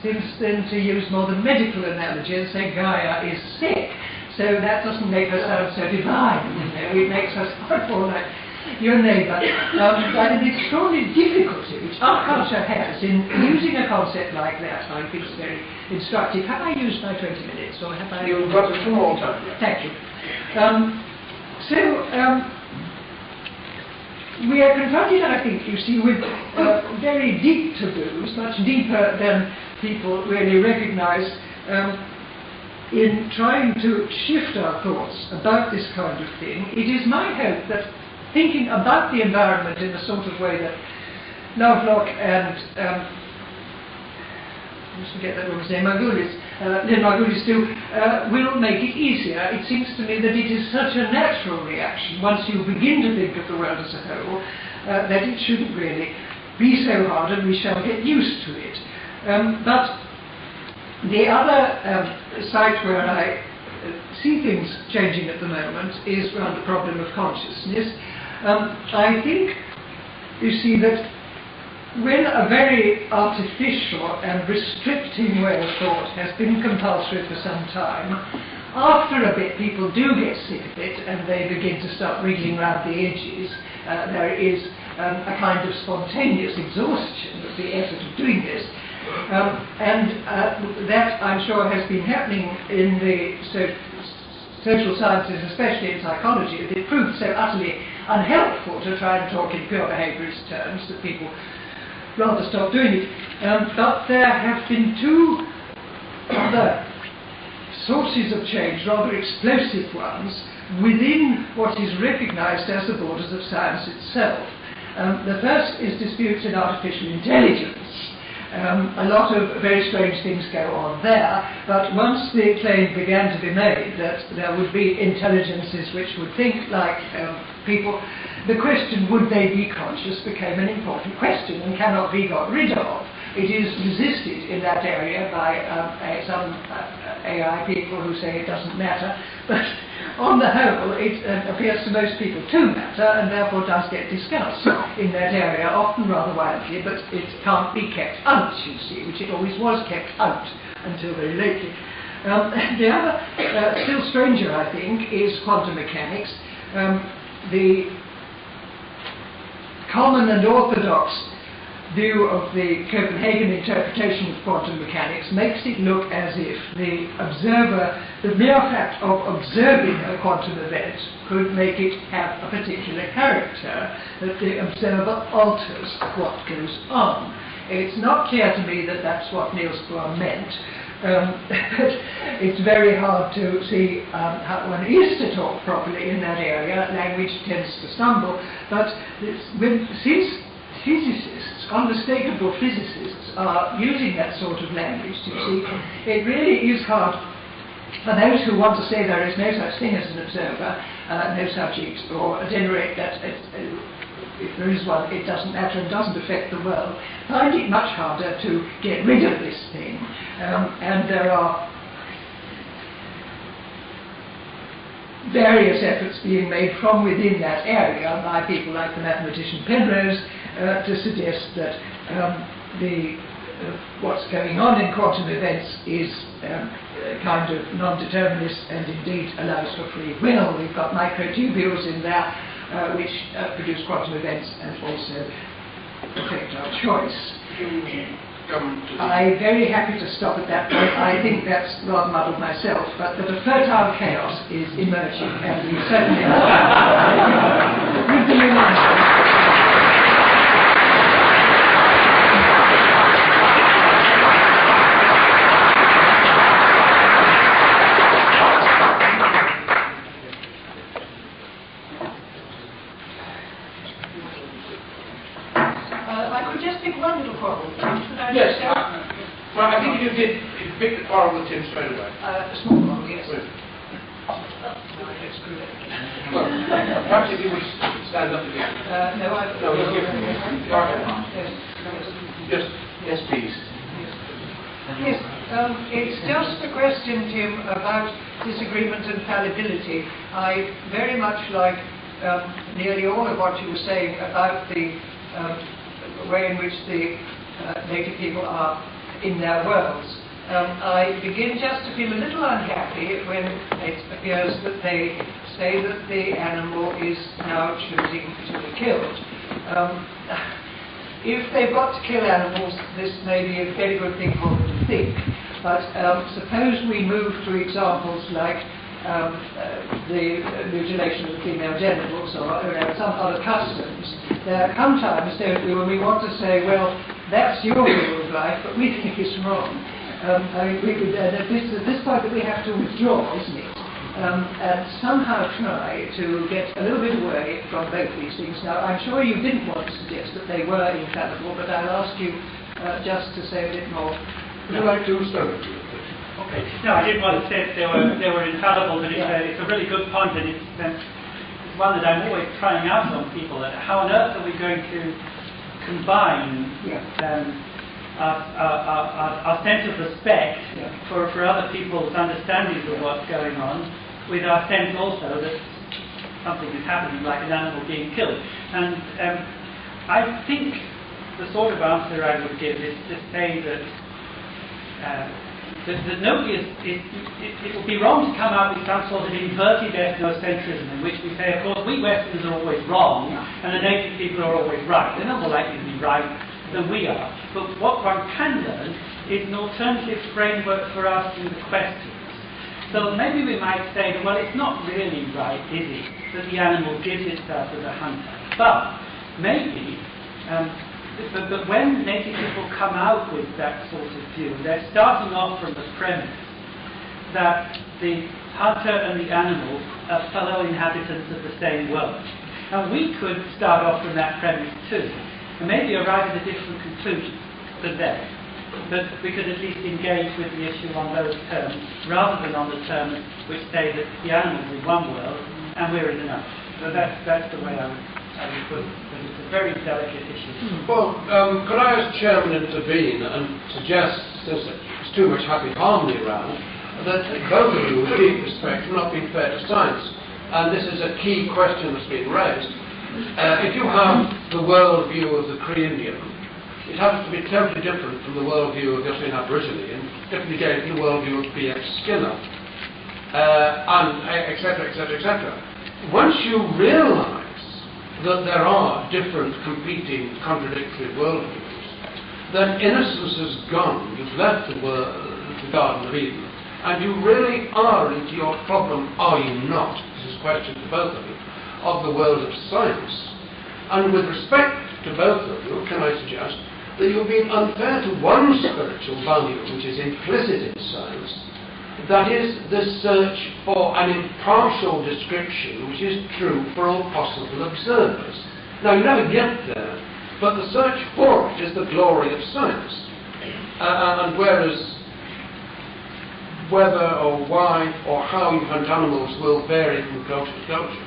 since then to use more the medical analogy and say Gaia is sick. So that doesn't make her sound so divine, you know, it makes her sound more like your neighbour. But an extraordinary difficulty which our culture has in using a concept like that, I think is very instructive. Have I used my 20 minutes, or have I... You've got a few more time. Thank you. We are confronted, I think, you see, with very deep taboos, much deeper than people really recognise, in trying to shift our thoughts about this kind of thing. It is my hope that thinking about the environment in the sort of way that Lovelock and I forget that woman's name, Lynn Margulis do, will make it easier. It seems to me that it is such a natural reaction, once you begin to think of the world as a whole, that it shouldn't really be so hard, and we shall get used to it. But the other site where I see things changing at the moment is around the problem of consciousness. I think, you see, that when a very artificial and restricting way of thought has been compulsory for some time, after a bit people do get sick of it and they begin to start wriggling around the edges. There is a kind of spontaneous exhaustion of the effort of doing this. That, I'm sure, has been happening in the social sciences, especially in psychology. It proved so utterly unhelpful to try and talk in pure behaviourist terms that people rather stop doing it. But there have been two other sources of change, rather explosive ones, within what is recognised as the borders of science itself. The first is disputes in artificial intelligence. A lot of very strange things go on there, but once the claim began to be made that there would be intelligences which would think like people, the question, would they be conscious, became an important question and cannot be got rid of. It is resisted in that area by some AI people who say it doesn't matter, but on the whole it appears to most people to matter, and therefore does get discussed in that area, often rather wildly, but it can't be kept out, you see, which it always was kept out until very lately. The other, still stranger, I think, is quantum mechanics. The common and orthodox view of the Copenhagen interpretation of quantum mechanics makes it look as if the observer, the mere fact of observing a quantum event could make it have a particular character, that the observer alters what goes on. It's not clear to me that that's what Niels Bohr meant. But it's very hard to see how one is to talk properly in that area. Language tends to stumble, but since physicists, unmistakable physicists, are using that sort of language, you see, it really is hard for those who want to say there is no such thing as an observer, no subject, or generate that if there is one, it doesn't matter and doesn't affect the world, find it much harder to get rid of this thing. And there are various efforts being made from within that area by people like the mathematician Penrose to suggest that what's going on in quantum events is kind of non-determinist and indeed allows for free will. We've got microtubules in there which produce quantum events and also affect our choice. I'm very happy to stop at that point. I think that's rather muddled myself, but that a fertile chaos is emerging, and we certainly with the new I could just pick one little quarrel. Yes. Well, I think you did pick the quarrel with Tim straight away. A small quarrel, yes. Well, perhaps if you would stand up again. No, we'll give you. Yes, please. Yes, it's just a question, Tim, about disagreement and fallibility. I very much like nearly all of what you were saying about the way in which the native people are in their worlds. I begin just to feel a little unhappy when it appears that they say that the animal is now choosing to be killed. If they've got to kill animals, this may be a very good thing for them to think, but suppose we move to examples like the mutilation of the female genitals or some other customs. There come times, don't we, when we want to say, well, that's your view of life, but we think it's wrong. At this point that we have to withdraw, isn't it? And somehow try to get a little bit away from both these things. Now, I'm sure you didn't want to suggest that they were infallible, but I'll ask you just to say a bit more Would you like to start? Okay. No, I didn't want to say they were infallible, but it's a really good point, and it's one that I'm always trying out on people. That how on earth are we going to combine our sense of respect for other people's understandings of what's going on with our sense also that something is happening, like an animal being killed? And I think the sort of answer I would give is to say that that nobody it would be wrong to come out with some sort of inverted ethnocentrism in which we say, of course, we Westerners are always wrong and the native people are always right. They're not more likely to be right than we are. But what one can learn is an alternative framework for asking the questions. So maybe we might say that, well, it's not really right, is it, that the animal gives itself as a hunter. But maybe but when native people come out with that sort of view, they're starting off from the premise that the hunter and the animal are fellow inhabitants of the same world. And we could start off from that premise too, and maybe arrive at a different conclusion than they. But we could at least engage with the issue on those terms, rather than on the terms which say that the animal's in one world and we're in another. So that's the way I would put it. But it's a very delicate issue. Well, could I, as chairman, intervene and suggest, since there's too much happy harmony around, that both of you, with deep respect, have not been fair to science. And this is a key question that's been raised. If you have the world view of the Cree-Indian, it happens to be totally different from the world view of the Aborigine, differently again from the world view of B.F. Skinner, and etc., etc., etc. Once you realise that there are different, competing, contradictory worldviews, then innocence has gone. You've left the Garden of Eden, and you really are into your problem, are you not? This is a question to both of you, of the world of science. And with respect to both of you, can I suggest that you're being unfair to one spiritual value which is implicit in science, that is the search for an impartial description which is true for all possible observers. Now, you never get there, but the search for it is the glory of science. And whereas whether or why or how you hunt animals will vary from culture to culture,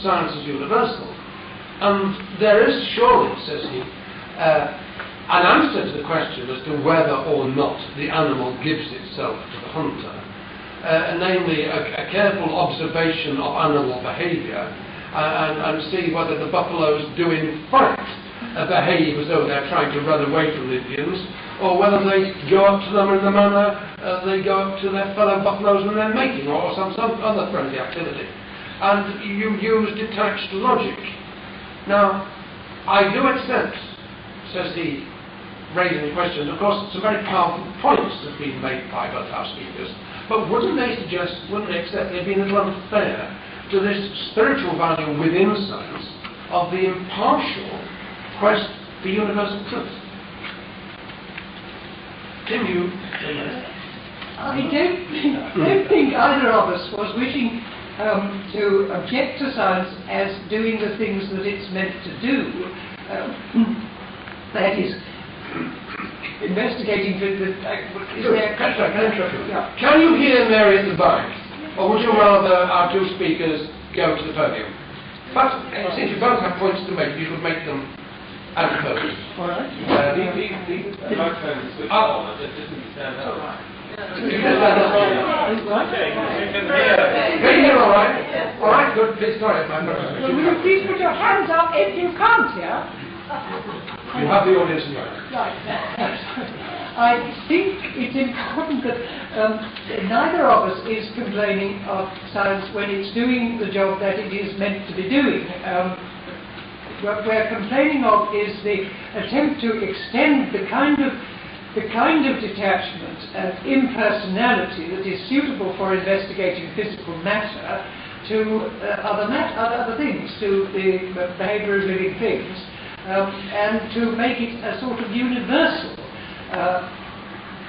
science is universal. And there is surely, says he, an answer to the question as to whether or not the animal gives itself to the hunter, namely a careful observation of animal behaviour and see whether the buffaloes do in fact behave as though they're trying to run away from the Indians, or whether they go up to them in the manner they go up to their fellow buffaloes when they're mating, or some other friendly activity. And you use detached logic. Now, I do accept, says he, raising questions. Of course, some very powerful points have been made by both our speakers, but wouldn't they accept they've been a little unfair to this spiritual value within science of the impartial quest for universal truth? Tim, you? I don't think either of us was wishing to object to science as doing the things that it's meant to do. That is, investigating the... Can you hear Mary at the back? Or would you rather our two speakers go to the podium? But since you both have points to make, you should make them at the podium. All right. The microphone is switched on, it doesn't stand up. Can you hear all right? All right, good. Please start. Well, will you please put your hands up if you can't hear? You have the audience in mind. Right. I think it's important that neither of us is complaining of science when it's doing the job that it is meant to be doing. What we're complaining of is the attempt to extend the kind of detachment and impersonality that is suitable for investigating physical matter to other things, to the behaviour of living things. And to make it a sort of universal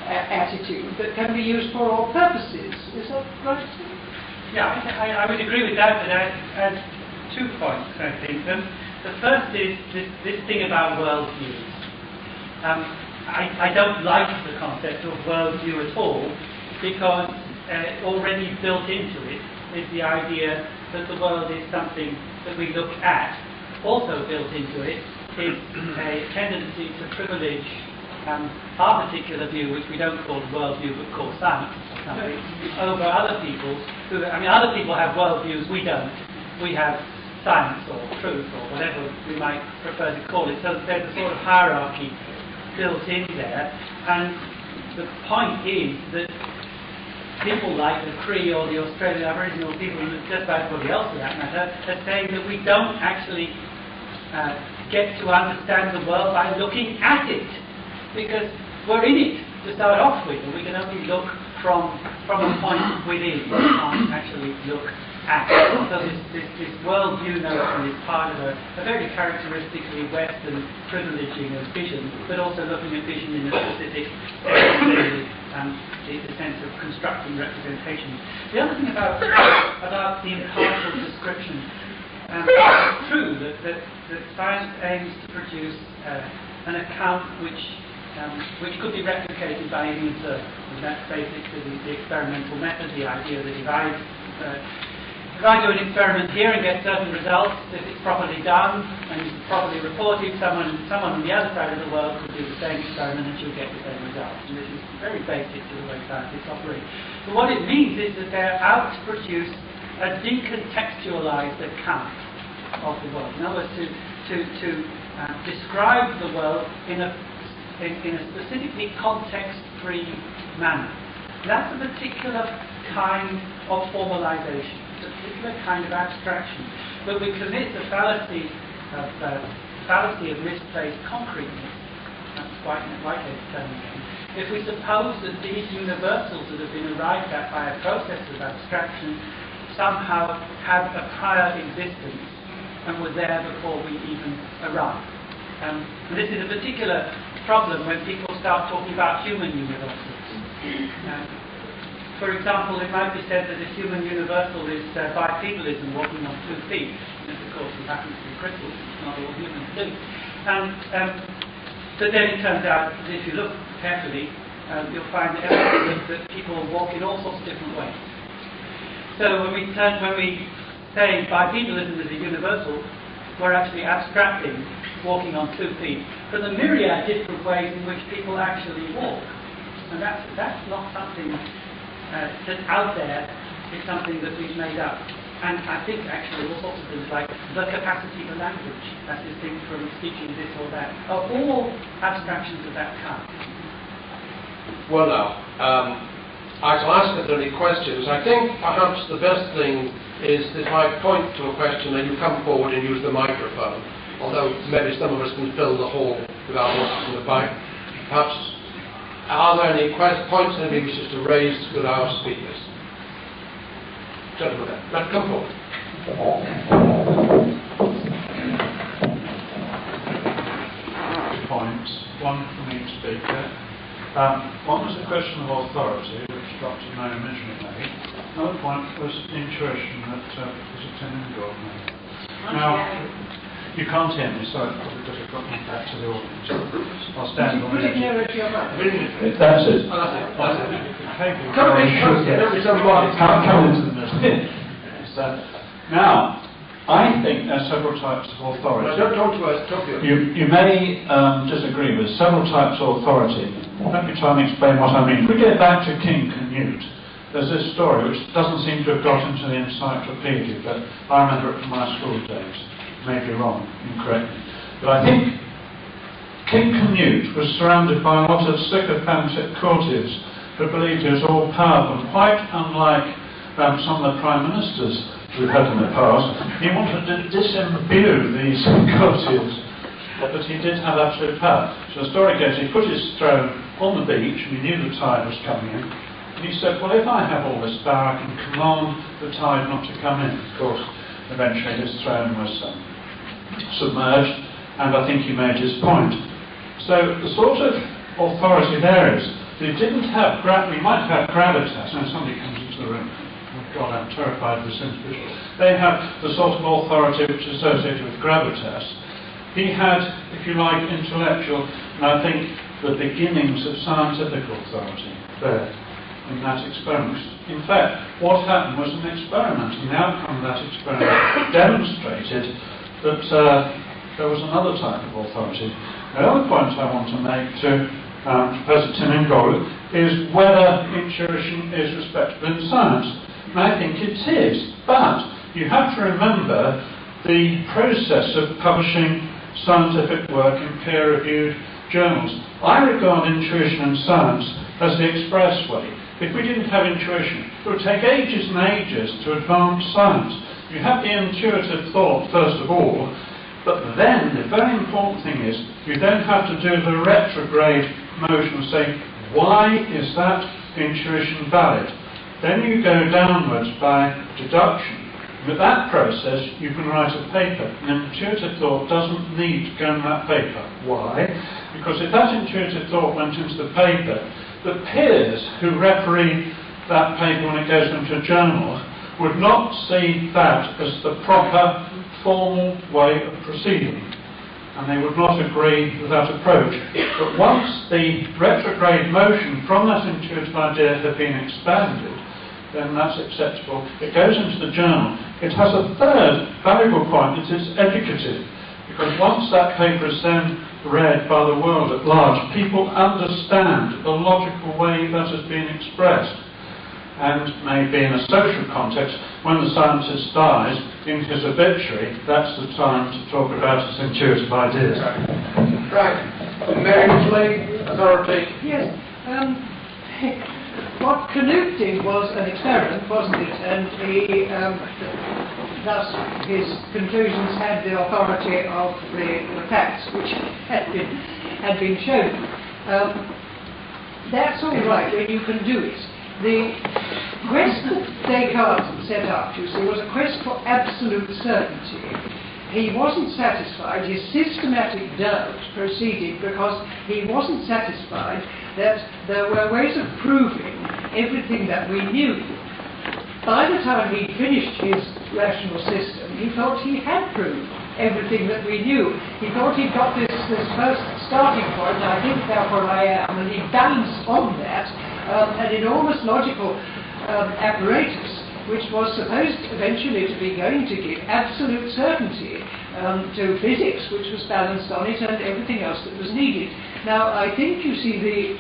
attitude that can be used for all purposes. Is that right? Yeah, I would agree with that, but I add 2 points, I think. The first is this thing about worldviews. I don't like the concept of worldview at all, because already built into it is the idea that the world is something that we look at. Also built into it is a tendency to privilege our particular view, which we don't call worldview but call science or something, over other people's. Other people have worldviews, we don't. We have science or truth or whatever we might prefer to call it. So there's a sort of hierarchy built in there, and the point is that people like the Cree or the Australian Aboriginal people, and just about everybody else for that matter, are saying that we don't actually get to understand the world by looking at it, because we're in it to start off with, and we can only look from a point within. We can't actually look at it. So this worldview notion is part of a very characteristically Western privileging of vision, but also looking at vision in a specific the sense of constructing representation. The other thing about the impartial description, it's true that science aims to produce an account which could be replicated by any observer. And that's basically the experimental method, the idea that if I do an experiment here and get certain results, if it's properly done and properly reported, someone on the other side of the world could do the same experiment and you'll get the same results. And this is very basic to the way scientists operate. But what it means is that they're out to produce a decontextualized account of the world. In other words, to describe the world in a specifically context-free manner. That's a particular kind of formalization, a particular kind of abstraction. But we commit the fallacy of misplaced concreteness. That's quite a Whitehead's term again. If we suppose that these universals that have been arrived at by a process of abstraction somehow have a prior existence and were there before we even arrived. And this is a particular problem when people start talking about human universals. For example, it might be said that a human universal is bipedalism, walking on 2 feet. This, of course, happens to be crystals, it's not all humans do. But then it turns out that if you look carefully, you'll find evidence that people walk in all sorts of different ways. So when we say bipedalism is a universal, we're actually abstracting walking on 2 feet from the myriad different ways in which people actually walk. And that's not something that's out there, it's something that we've made up. And I think actually all sorts of things like the capacity for language, as distinct from speaking this or that, are all abstractions of that kind. Well now, I shall ask if there are any questions. I think perhaps the best thing is if I point to a question and you come forward and use the microphone. Although maybe some of us can fill the hall without watching the mic. Perhaps, are there any points anybody wishes to raise with our speakers? Gentlemen, let's come forward. Points, one from each speaker. One was a question of authority, which Dr. May originally made. Another point was intuition that Professor Tim Ingold made. Now, you can't hear me, so it's probably difficult to get back to the audience. I'll stand on it. That's it. Come into the middle. Now, I think there are several types of authority. Don't talk to us, talk to you. You may disagree with several types of authority. Let me try and explain what I mean. If we get back to King Canute, there's this story which doesn't seem to have got into the encyclopedia, but I remember it from my school days. May be wrong, incorrectly. But I think King Canute was surrounded by a lot of sycophantic courtiers who believed he was all powerful, and quite unlike some of the prime ministers we've had in the past, he wanted to disimbue these courtiers, but he did have absolute power. So the story goes, he put his throne on the beach, and he knew the tide was coming in, and he said, well, if I have all this power, I can command the tide not to come in. Of course, eventually his throne was submerged, and I think he made his point. So the sort of authority there is that he didn't have we might have gravitas. Now somebody comes into the room. Oh God, I'm terrified of this individual. They have the sort of authority which is associated with gravitas. He had, if you like, intellectual, and I think the beginnings of scientific authority there in that experiment. In fact, what happened was an experiment, and the outcome of that experiment demonstrated that there was another type of authority. The other point I want to make to Professor Tim Ingold is whether intuition is respectable in science. And I think it is, but you have to remember the process of publishing scientific work in peer-reviewed journals. I regard intuition in science as the expressway. If we didn't have intuition, it would take ages and ages to advance science. You have the intuitive thought, first of all, but then the very important thing is you then have to do the retrograde motion, say, why is that intuition valid? Then you go downwards by deduction. With that process, you can write a paper. An intuitive thought doesn't need to go in that paper. Why? Because if that intuitive thought went into the paper, the peers who referee that paper when it goes into a journal would not see that as the proper formal way of proceeding, and they would not agree with that approach. But once the retrograde motion from that intuitive idea had been expanded, then that's acceptable. It goes into the journal. It has a third valuable point, it is educative, because once that paper is then read by the world at large, people understand the logical way that has been expressed. And maybe in a social context, when the scientist dies, in his obituary, that's the time to talk about his intuitive ideas. Right. Mary Mosley, authority. Yes. What Canute did was an experiment, wasn't it? And thus his conclusions had the authority of the facts which had been shown. That's all right when you can do it. The quest that Descartes set up, you see, was a quest for absolute certainty. He wasn't satisfied, his systematic doubt proceeded because he wasn't satisfied that there were ways of proving everything that we knew. By the time he'd finished his rational system, he thought he had proved everything that we knew. He thought he'd got this first starting point, I think therefore I am, and he balanced on that an enormous logical apparatus which was supposed eventually to be going to give absolute certainty to physics, which was balanced on it, and everything else that was needed. Now, I think you see the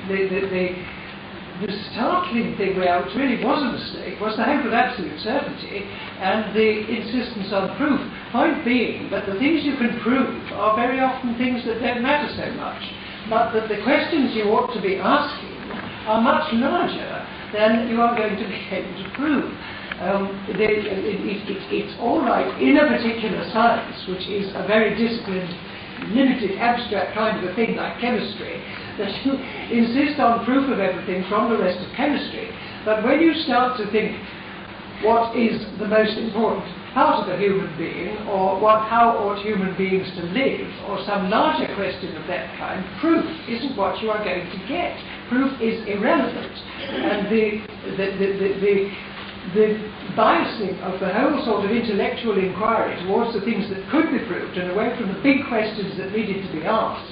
startling thing where it really was a mistake was the hope of absolute certainty and the insistence on proof. Point being that the things you can prove are very often things that don't matter so much, but that the questions you ought to be asking are much larger than you are going to be able to prove. It's all right in a particular science, which is a very disciplined, limited, abstract kind of a thing like chemistry, that you insist on proof of everything from the rest of chemistry. But when you start to think what is the most important part of a human being, or how ought human beings to live, or some larger question of that kind, proof isn't what you are going to get. Proof is irrelevant, and the biasing of the whole sort of intellectual inquiry towards the things that could be proved and away from the big questions that needed to be asked,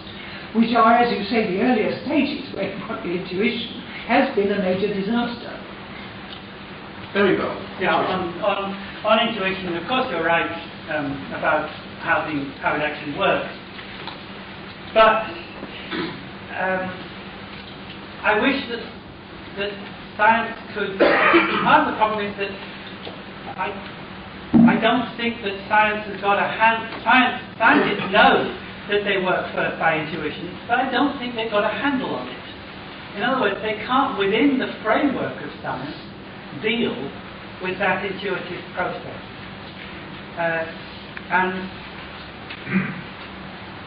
which are, as you say, the earlier stages where you've got the intuition, has been a major disaster. There we go. Yeah, on intuition, of course you're right about how it actually works. But I wish that science could. Part of the problem is that I don't think that science has got a hand. Scientists know that they work first by intuition, but I don't think they've got a handle on it. In other words, they can't, within the framework of science, deal with that intuitive process. And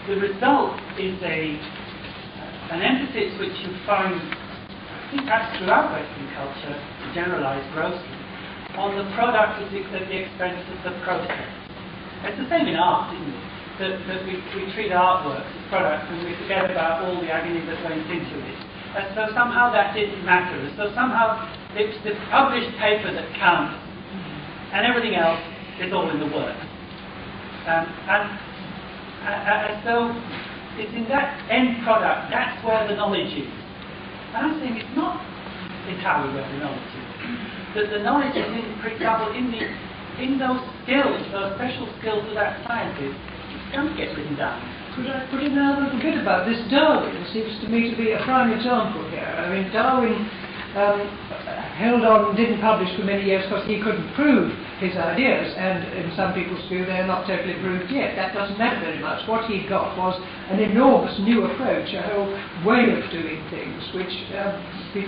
the result is an emphasis which you find, I think perhaps throughout Western culture, generalized grossly, on the product at the expense of the process. It's the same in art, isn't it? That we treat artworks as products and we forget about all the agony that went into it. And so somehow that didn't matter. So somehow it's the published paper that counts, and everything else is all in the works. So it's in that end product, that's where the knowledge is. And I'm saying it's not entirely where the knowledge is. That the knowledge is in, for example, in those skills, those special skills of that scientist, which don't get written down. Could I put in a little bit about this? Darwin seems to me to be a prime example here. I mean, Darwin held on, didn't publish for many years because he couldn't prove his ideas, and in some people's view they're not totally proved yet. That doesn't matter very much. What he got was an enormous new approach, a whole way of doing things which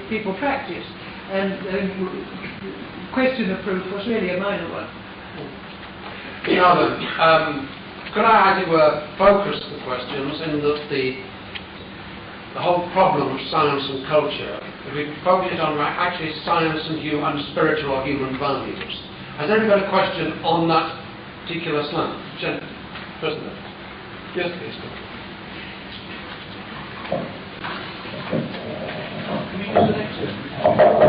people practice, and the question of proof was really a minor one. Now then, could I, as it were, focus the questions in that the whole problem of science and culture, if we focus it on actually science and spiritual or human values. Has anybody got a question on that particular slant? First of all. Yes, please. Can you use the next one?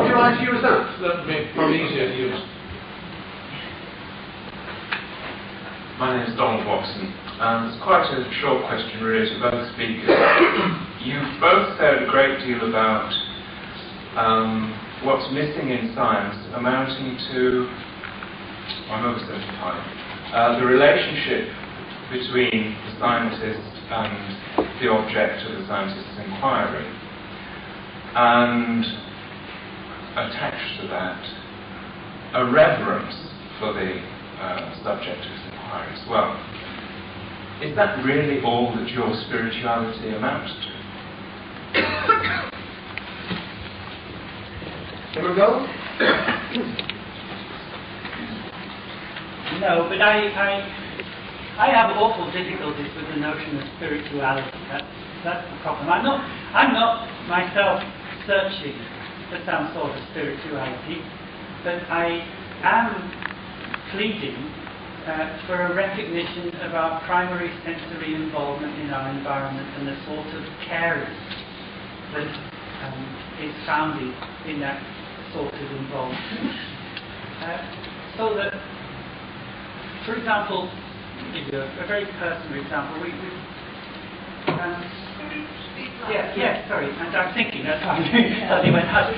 Would you like to use that? That would be probably easier to use. My name is Donald Watson. It's quite a short question really to both speakers. You've both said a great deal about what's missing in science, amounting to, I'm over 75, the relationship between the scientist and the object of the scientist's inquiry, and attached to that a reverence for the subject of his inquiry as well. Is that really all that your spirituality amounts to? Can we go? No, but I have awful difficulties with the notion of spirituality. That's the problem. I'm not myself searching for some sort of spirituality, but I am pleading for a recognition of our primary sensory involvement in our environment and the sort of caring that is founded in that sort of involvement. So that, for example, I'll give you a very personal example. Sorry, I'm thinking, that's why I went hush.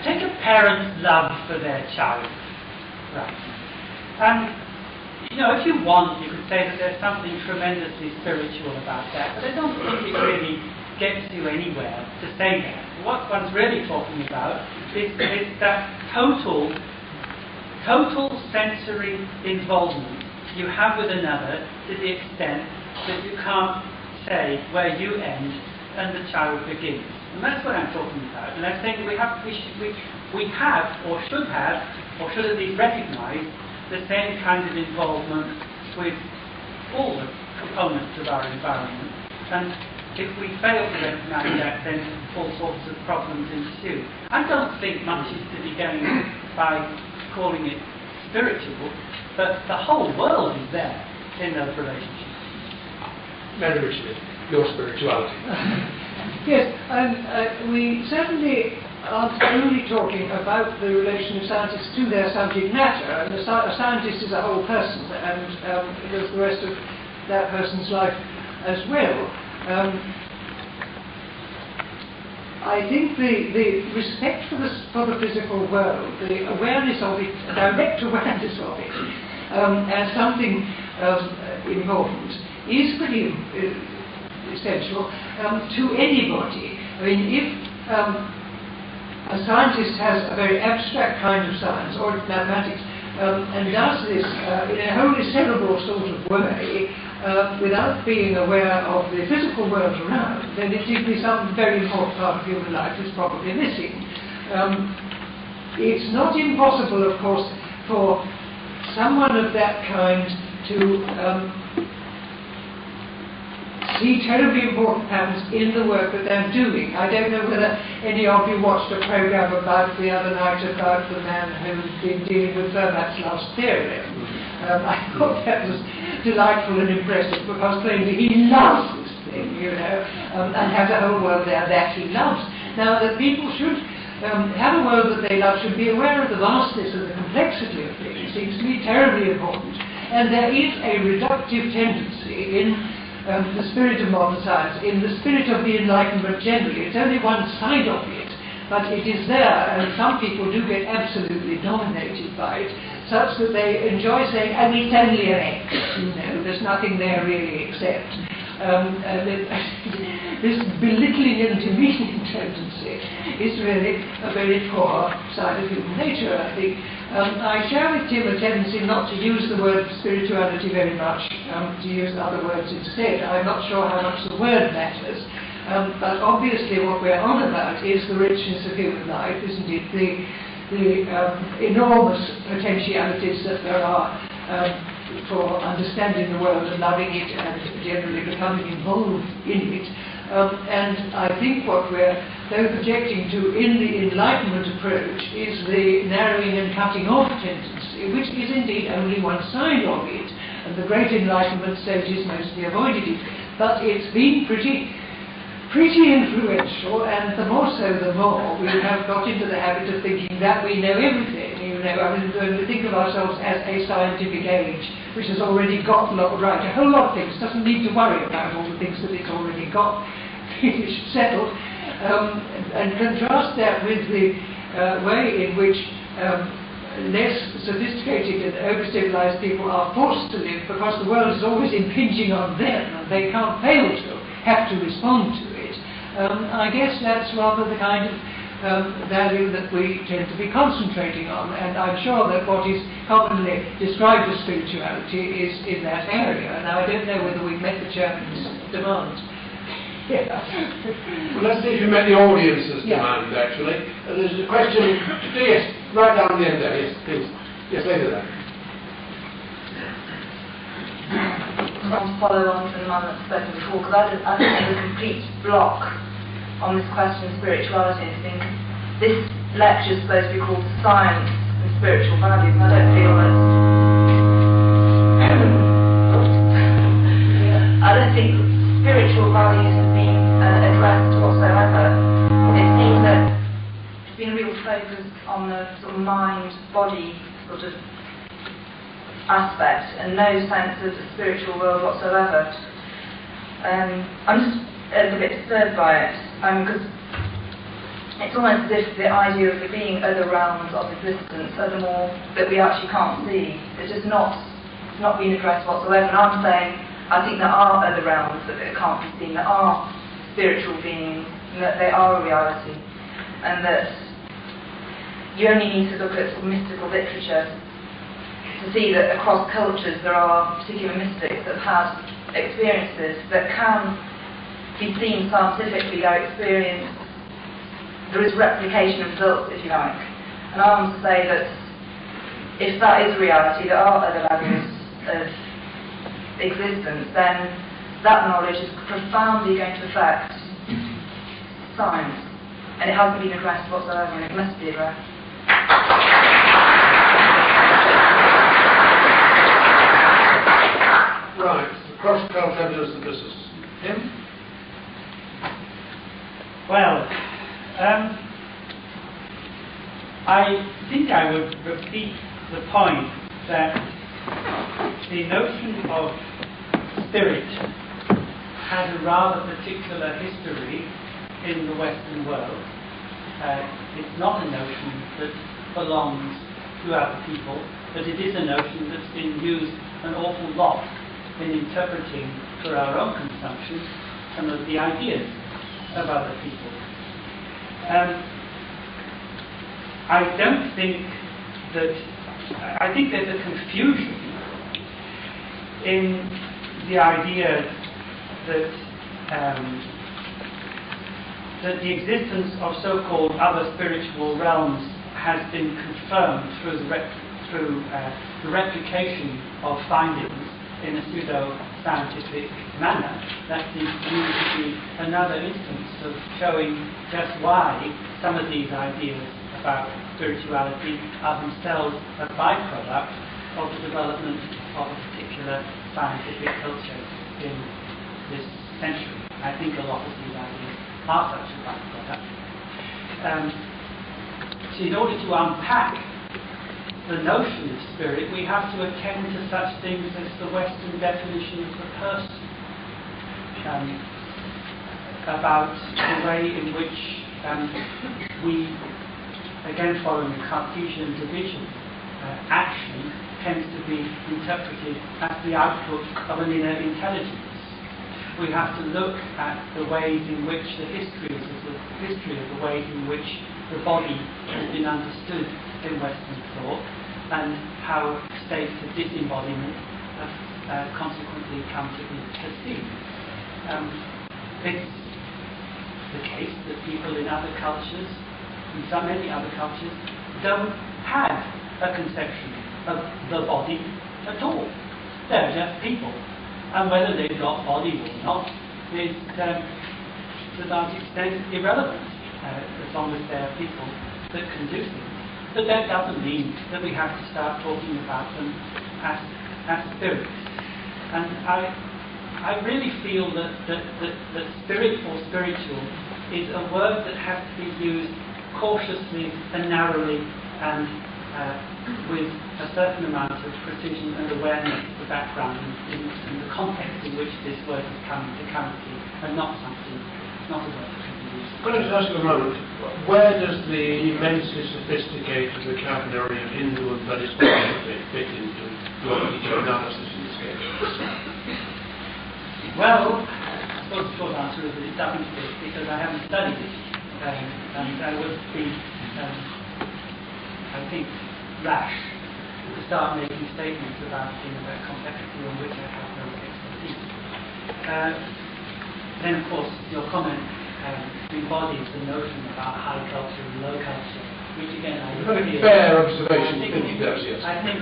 Take a parent's love for their child. Right. And, if you want, you could say that there's something tremendously spiritual about that, but I don't think it really gets you anywhere to say that. What one's really talking about is that total sensory involvement you have with another to the extent that you can't say where you end and the child begins. And that's what I'm talking about. And I think we have, or should at least recognise the same kind of involvement with all the components of our environment. And if we fail to recognise that, then all sorts of problems ensue. I don't think much is to be gained by calling it spiritual, but the whole world is there in those relationships. Very richly, your spirituality. Yes, we certainly aren't only talking about the relation of scientists to their subject matter, and a scientist is a whole person, and there's the rest of that person's life as well. I think the respect for the physical world, the awareness of it, direct awareness of it, as something important, is pretty essential to anybody. I mean, if a scientist has a very abstract kind of science, or mathematics, and does this in a wholly cerebral sort of way, without being aware of the physical world around, then it seems to be some very important part of human life is probably missing. It's not impossible, of course, for someone of that kind to see terribly important patterns in the work that they're doing. I don't know whether any of you watched a program about the other night about the man who's been dealing with Fermat's last theorem. I thought that was delightful and impressive because plainly he loves this thing, and has a whole world there that he loves. Now, that people should have a world that they love, should be aware of the vastness and the complexity of things. It seems to me terribly important. And there is a reductive tendency in the spirit of modern science, in the spirit of the Enlightenment generally. It's only one side of it, but it is there, and some people do get absolutely dominated by it, such that they enjoy saying, oh, it's only an X, there's nothing there really except. This belittling and demeaning tendency is really a very poor side of human nature, I think. I share with Tim a tendency not to use the word spirituality very much, to use other words instead. I'm not sure how much the word matters, but obviously what we're on about is the richness of human life, isn't it? The enormous potentialities that there are for understanding the world and loving it and generally becoming involved in it. And I think what we're projecting to in the Enlightenment approach is the narrowing and cutting off tendency, which is indeed only one side of it, and the great Enlightenment sages mostly avoided it. But it's been pretty influential, and the more so the more we have got into the habit of thinking that we know everything. I mean, when we think of ourselves as a scientific age, which has already got right a whole lot of things, doesn't need to worry about all the things that it's already got finished, settled, and contrast that with the way in which less sophisticated and over-civilized people are forced to live because the world is always impinging on them and they can't fail to have to respond to it. I guess that's rather the kind of value that we tend to be concentrating on, and I'm sure that what is commonly described as spirituality is in that area. Now, I don't know whether we've met the chairman's demand. Yeah. Well, let's see if you met the audience's demand, actually. There's a question, yes, right down the end there, yes, please. Yes, later there. I want to follow on from the man that's spoken before, because I think there's a complete block on this question of spirituality. I think this lecture is supposed to be called Science and Spiritual Values, and I don't feel that I don't think spiritual values have been addressed whatsoever. It seems that there's been a real focus on the sort of mind-body sort of aspect and no sense of the spiritual world whatsoever. I'm just a little bit disturbed by it, because it's almost as if the idea of there being other realms of existence, other more that we actually can't see, it's just not been addressed whatsoever. And I'm saying I think there are other realms that can't be seen, there are spiritual beings, and that they are a reality, and that you only need to look at sort of mystical literature to see that across cultures there are particular mystics that have had experiences that can be seen scientifically. Their experience, there is replication of results, if you like. And I want to say that if that is reality, there are other levels of existence, then that knowledge is profoundly going to affect science, and it hasn't been addressed whatsoever, and it must be addressed. Right, cross-cult evidence of business. Tim? Well, I think I would repeat the point that the notion of spirit has a rather particular history in the Western world. It's not a notion that belongs to other people, but it is a notion that's been used an awful lot in interpreting for our own consumption some of the ideas of other people. I don't think that, I think there's a confusion in the idea that that the existence of so-called other spiritual realms has been confirmed through the replication of findings in a pseudo-scientific manner. That seems to me to be another instance of showing just why some of these ideas about spirituality are themselves a byproduct of the development of a particular scientific culture in this century. I think a lot of these ideas are such a byproduct. So in order to unpack the notion of spirit, we have to attend to such things as the Western definition of the person, about the way in which we, again following the Cartesian division, action tends to be interpreted as the output of an inner intelligence. We have to look at the ways in which the history of the ways in which the body has been understood in Western thought, and how states of disembodiment have consequently come to be perceived. It's the case that people in other cultures, in so many other cultures, don't have a conception of the body at all. They're just people. And whether they've got bodies or not is, to a large extent, irrelevant, as long as they're people that can do things. But that doesn't mean that we have to start talking about them as spirits. And I really feel that spirit or spiritual is a word that has to be used cautiously and narrowly, and with a certain amount of precision and awareness of the background and the context in which this word has come into currency, and not a word that can be used. Can I just ask you a moment, where does the immensely sophisticated vocabulary of Hindu and Buddhist philosophy fit into your analysis in this case? Well, I suppose the short answer is that it doesn't fit, because I haven't studied it, and I would be, I think, rash to start making statements about things about complexity on which I have no expertise. Then, of course, your comment embodies the notion about high culture and low culture, which again I Very fair observation. I think,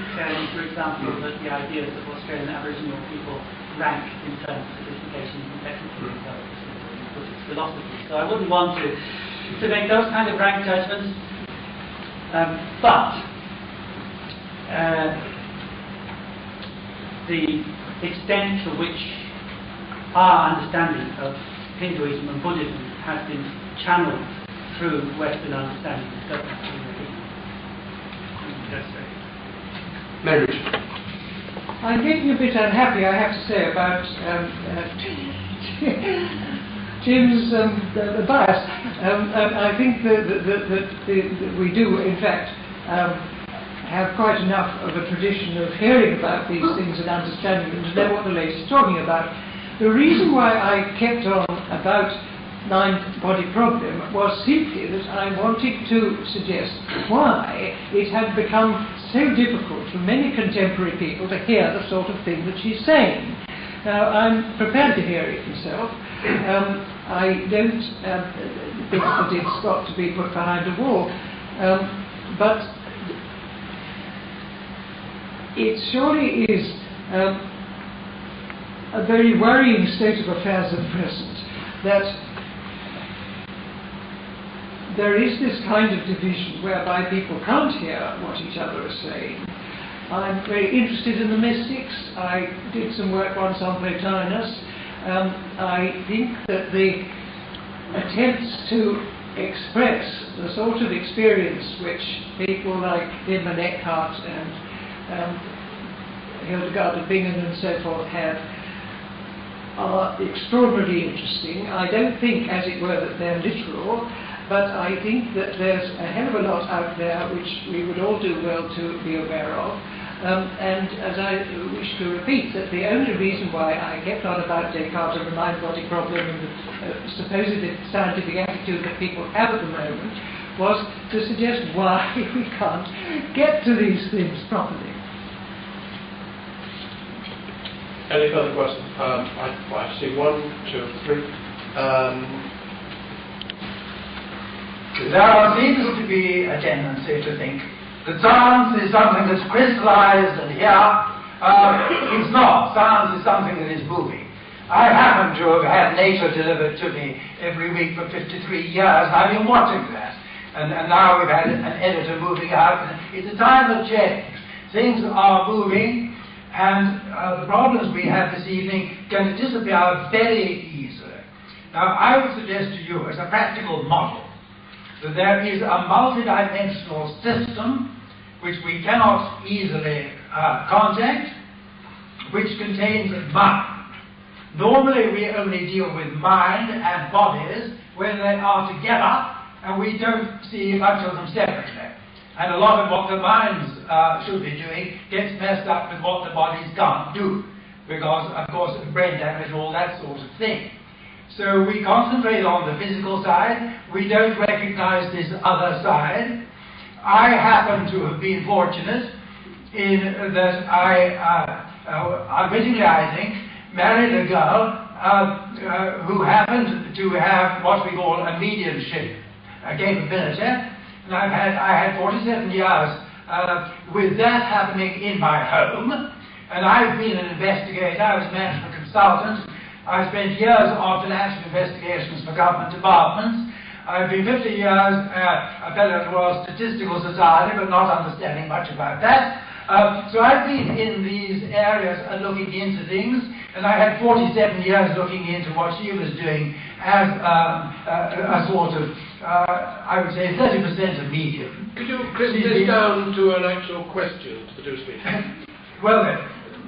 for example, that the ideas of Australian Aboriginal people rank in terms of sophistication and complexity, so it's philosophy. So I wouldn't want to make those kind of rank judgments, but the extent to which our understanding of Hinduism and Buddhism has been channeled through Western understanding is certainly Marriage. I'm getting a bit unhappy, I have to say, about Jim's the bias. I think that we do, in fact, have quite enough of a tradition of hearing about these things and understanding them to know what the latest is talking about. The reason why I kept on about nine-body problem was simply that I wanted to suggest why it had become so difficult for many contemporary people to hear the sort of thing that she's saying. Now, I'm prepared to hear it myself. I don't think that it's got to be put behind a wall. But it surely is a very worrying state of affairs at present that there is this kind of division whereby people can't hear what each other are saying. I'm very interested in the mystics. I did some work once on Plotinus. I think that the attempts to express the sort of experience which people like Wim and Eckhart and Hildegard of Bingen and so forth have are extraordinarily interesting. I don't think, as it were, that they're literal, but I think that there's a hell of a lot out there which we would all do well to be aware of. And as I wish to repeat, that the only reason why I kept on about Descartes and the mind-body problem and the supposed scientific attitude that people have at the moment was to suggest why we can't get to these things properly. Any further questions? I see 1, 2, 3. There seems to be a tendency to think that science is something that's crystallized and here. It's not. Science is something that is moving. I happen to have had nature delivered to me every week for 53 years, and I've been watching that. And now we've had an editor moving out. It's a time of change. Things are moving, and the problems we have this evening can disappear very easily. Now, I would suggest to you, as a practical model, that there is a multidimensional system which we cannot easily contact, which contains mind. Normally we only deal with mind and bodies when they are together, and we don't see much of them separately. And a lot of what the minds should be doing gets messed up with what the bodies can't do, because, of course, of brain damage, all that sort of thing. So we concentrate on the physical side. We don't recognize this other side. I happen to have been fortunate in that I, unwittingly I think, married a girl who happened to have what we call a mediumship capability. And I had 47 years with that happening in my home. And I've been an investigator. I was a management consultant. I spent years on financial investigations for government departments. I've been 50 years a fellow of the Royal Statistical Society, but not understanding much about that. So I've been in these areas and looking into things, and I had 47 years looking into what she was doing as a sort of, I would say, 30% of medium. Could you crisp this down to an actual question to the two speakers? Well then,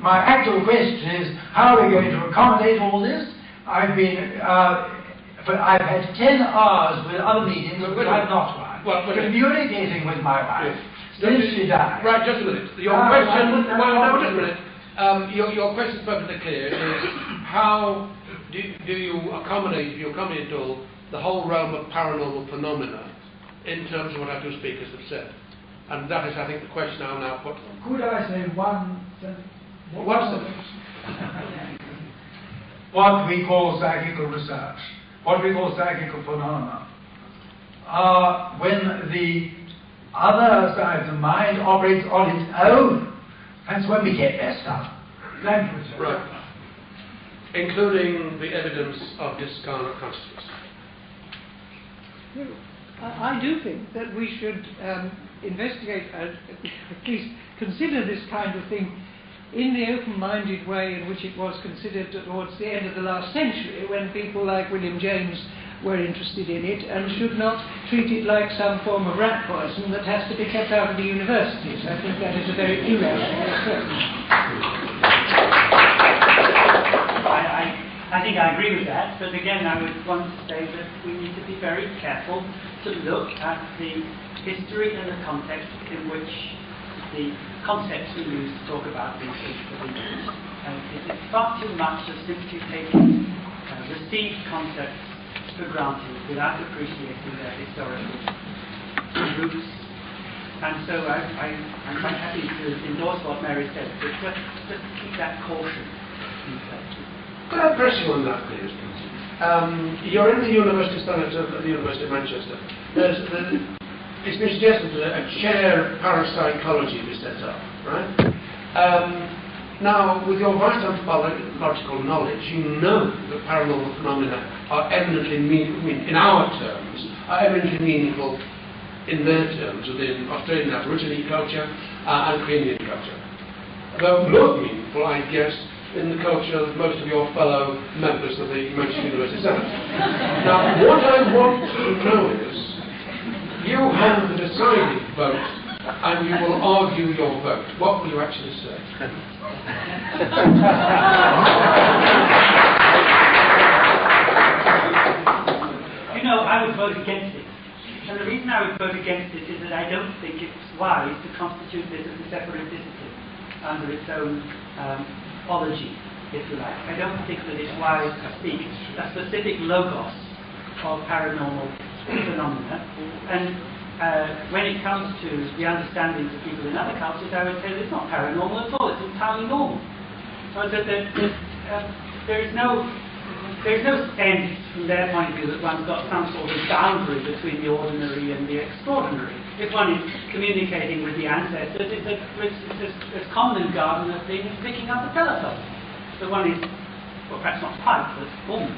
my actual question is, how are we going to accommodate all this? I've been, I've had 10 hours with other mediums, but I'm not one, communicating with my wife. Since she died. Right, just a minute. Your question, well, no, just a minute. Your question is perfectly clear. Is how do you accommodate, if you accommodate at all, the whole realm of paranormal phenomena in terms of what our two speakers have said? And that is, I think, the question I'll now put. Could I say one sentence? One sentence. What we call psychical research, what we call psychical phenomena, are when the other side of the mind operates on its own. That's when we get messed up. Thank you, sir. Right. Including the evidence of discarnate consciousness. I do think that we should investigate, at least consider this kind of thing in the open-minded way in which it was considered towards the end of the last century, when people like William James were interested in it, and should not treat it like some form of rat poison that has to be kept out of the universities. I think that is a very irrational approach. I think I agree with that, but again I would want to say that we need to be very careful to look at the history and the context in which the concepts we use to talk about these things are used. It is far too much of simply taking received concepts for granted without appreciating their historical roots. And so I'm quite happy to endorse what Mary said, but just keep that caution in place. Could I press you on that, please? You're in the University Senate at the University of Manchester. It's been suggested that a chair parapsychology be set up, right? Now, with your vast anthropological knowledge, you know that paranormal phenomena are eminently meaningful, in our terms, are eminently meaningful in their terms within Australian Aboriginal culture and Korean culture. Though most meaningful, I guess, in the culture of most of your fellow members of the Manchester University Senate. Now, what I want to know is, you have the deciding vote, and you will argue your vote. What will you actually say? You know, I would vote against it. And the reason I would vote against it is that I don't think it's wise to constitute this as a separate discipline under its own ology, if you like. I don't think that it's wise to speak a specific logos of paranormal phenomena. And when it comes to the understandings of people in other cultures, I would say that it's not paranormal at all, it's entirely normal. So that there's no sense from their point of view that one's got some sort of boundary between the ordinary and the extraordinary. If one is communicating with the ancestors, it's as common and garden as picking up the telephone. So one is, well, perhaps not quite, but almost,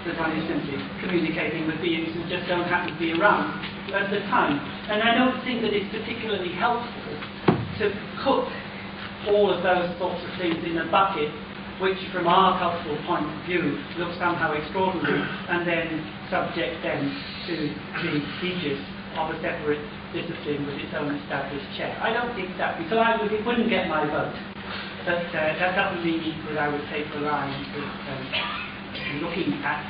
that one is simply communicating with beings who just don't happen to be around at the time. And I don't think that it's particularly helpful to cook all of those sorts of things in a bucket which from our cultural point of view look somehow extraordinary, and then subject them to the aegis of a separate discipline with its own established chair. I don't think that, so it wouldn't get my vote. But that doesn't mean that I would take the line that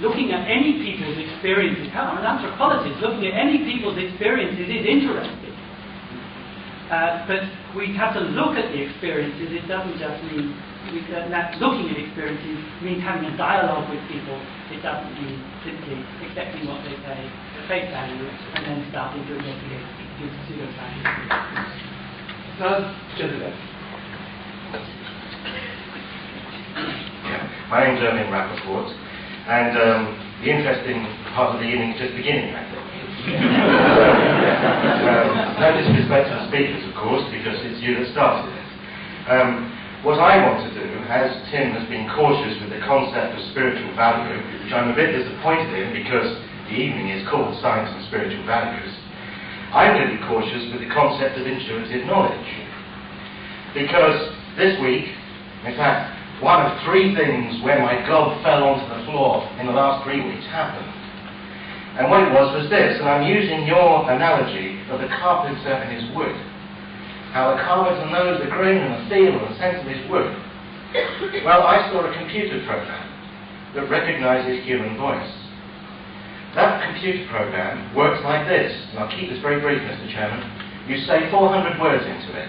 looking at any people's experiences. I'm an anthropologist. Looking at any people's experiences is interesting. But we have to look at the experiences. It doesn't just mean that looking at experiences means having a dialogue with people. It doesn't mean simply accepting what they say at face value and then starting to investigate using pseudoscience. Gentlemen. My name's Erwin Rappaport, and the interesting part of the evening is just beginning, I think. No disrespect to the speakers, of course, because it's you that started it. What I want to do, as Tim has been cautious with the concept of spiritual value, which I'm a bit disappointed in because the evening is called Science and Spiritual Values, I'm going to be cautious with the concept of intuitive knowledge. Because this week, in fact, one of 3 things where my globe fell onto the floor in the last 3 weeks happened. And what it was this, and I'm using your analogy of the carpenter and his wood. How the carpenter knows the grain and the feel and the sense of his wood. Well, I saw a computer program that recognizes human voice. That computer program works like this, and I'll keep this very brief, Mr. Chairman. You say 400 words into it.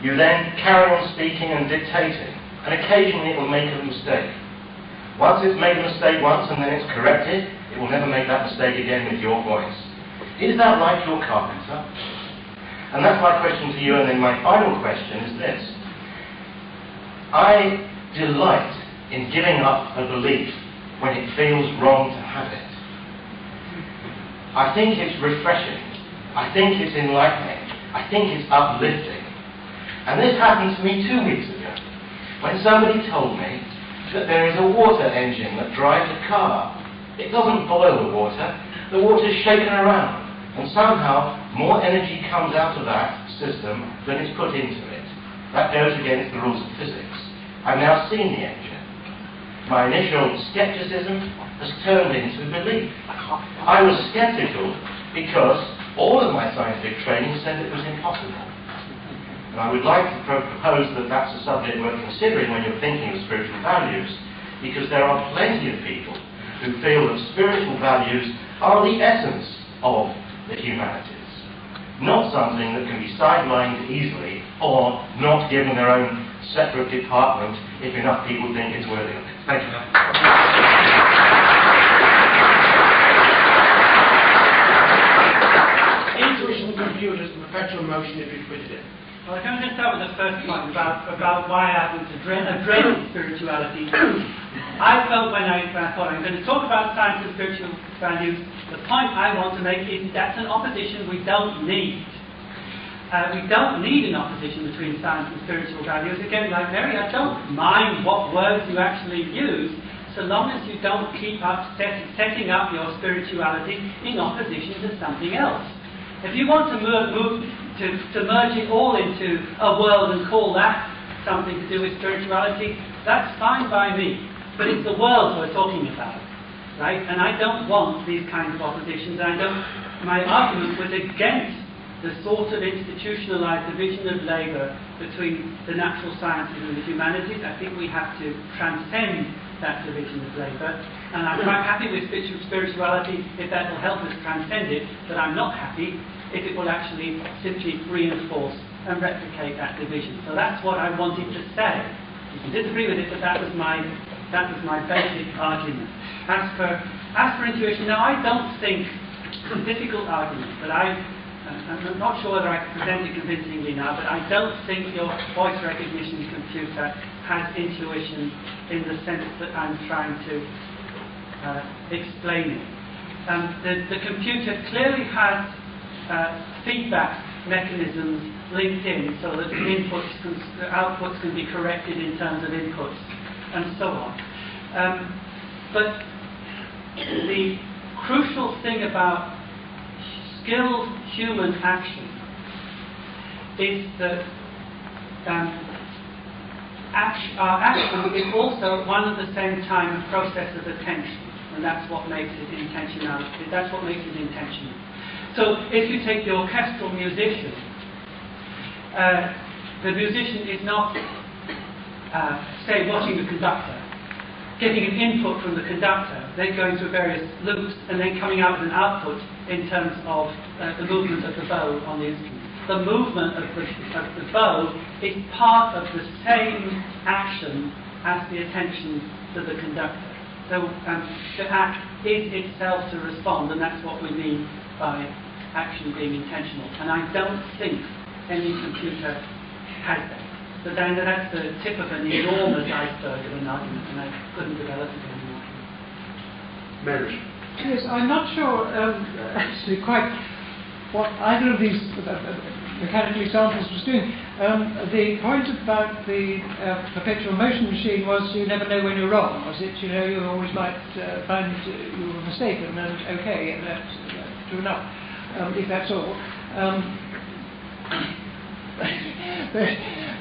You then carry on speaking and dictating, and occasionally it will make a mistake. Once it's made a mistake once and then it's corrected, it will never make that mistake again with your voice. Is that like your carpenter? And that's my question to you, and then my final question is this. I delight in giving up a belief when it feels wrong to have it. I think it's refreshing. I think it's enlightening. I think it's uplifting. And this happened to me 2 weeks ago, when somebody told me that there is a water engine that drives a car. It doesn't boil the water's shaken around, and somehow more energy comes out of that system than is put into it. That goes against the rules of physics. I've now seen the engine. My initial skepticism has turned into belief. I was skeptical because all of my scientific training said it was impossible. And I would like to propose that that's a subject worth considering when you're thinking of spiritual values, because there are plenty of people who feel that spiritual values are the essence of the humanities, not something that can be sidelined easily or not given their own separate department if enough people think it's worthy of it. Thank you. Intuition computers and perpetual motion if you put it in. Well, I'm going to start with the first point about why I was dreading spirituality. I felt when I thought I'm going to talk about science and spiritual values, the point I want to make is that's an opposition we don't need. We don't need an opposition between science and spiritual values. Again, like Mary, I don't mind what words you actually use, so long as you don't keep up setting up your spirituality in opposition to something else. If you want to merge it all into a world and call that something to do with spirituality, that's fine by me. But it's the world we're talking about, right? And I don't want these kinds of oppositions. My argument was against the sort of institutionalized division of labour between the natural sciences and the humanities. I think we have to transcend that division of labour. And I'm quite happy with spirituality if that will help us transcend it, but I'm not happy if it will actually simply reinforce and replicate that division. So that's what I wanted to say. You can disagree with it, but that was my basic argument. As for intuition, now I don't think it's a difficult argument, but I'm not sure whether I can present it convincingly now, but I don't think your voice recognition computer has intuition in the sense that I'm trying to explain it. The computer clearly has feedback mechanisms linked in so that the outputs can be corrected in terms of inputs and so on. But the crucial thing about skilled human action is that our action is also one at the same time a process of attention, and that's what makes it intentionality. That's what makes it intentional. So if you take the orchestral musician, the musician is not, say, watching the conductor, getting an input from the conductor, then going through various loops, and then coming out with an output in terms of the movement of the bow on the instrument. The movement of the bow is part of the same action as the attention to the conductor. So to act is itself to respond, and that's what we mean by action being intentional. And I don't think any computer has that. But then that's the tip of an enormous iceberg of an argument, and I couldn't develop it anymore. Mary. Yes, I'm not sure actually quite what either of these mechanical examples was doing. The point about the perpetual motion machine was you never know when you're wrong, was it? You know, you always might find you were mistaken, and okay, and that's true enough, if that's all.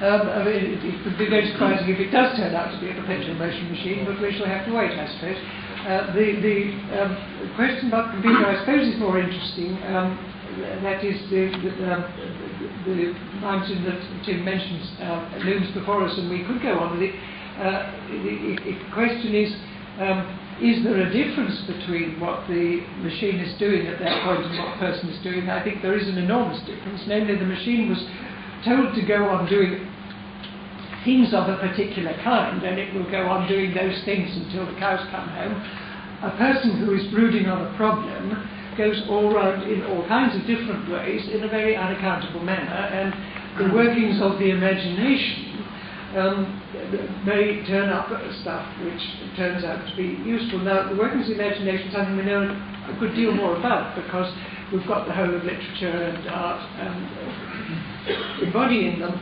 It would be very surprising if it does turn out to be a perpetual motion machine, but we shall have to wait, I suppose. The question about the computer, I suppose, is more interesting. That is the mountain that Tim mentions looms before us, and we could go on with it. The question is there a difference between what the machine is doing at that point and what the person is doing? I think there is an enormous difference. Namely, the machine was told to go on doing things of a particular kind, and it will go on doing those things until the cows come home. A person who is brooding on a problem goes all round in all kinds of different ways in a very unaccountable manner, and the workings of the imagination may turn up stuff which turns out to be useful. Now, the workings of the imagination is something we know a good deal more about, because we've got the whole of literature and art embodying them,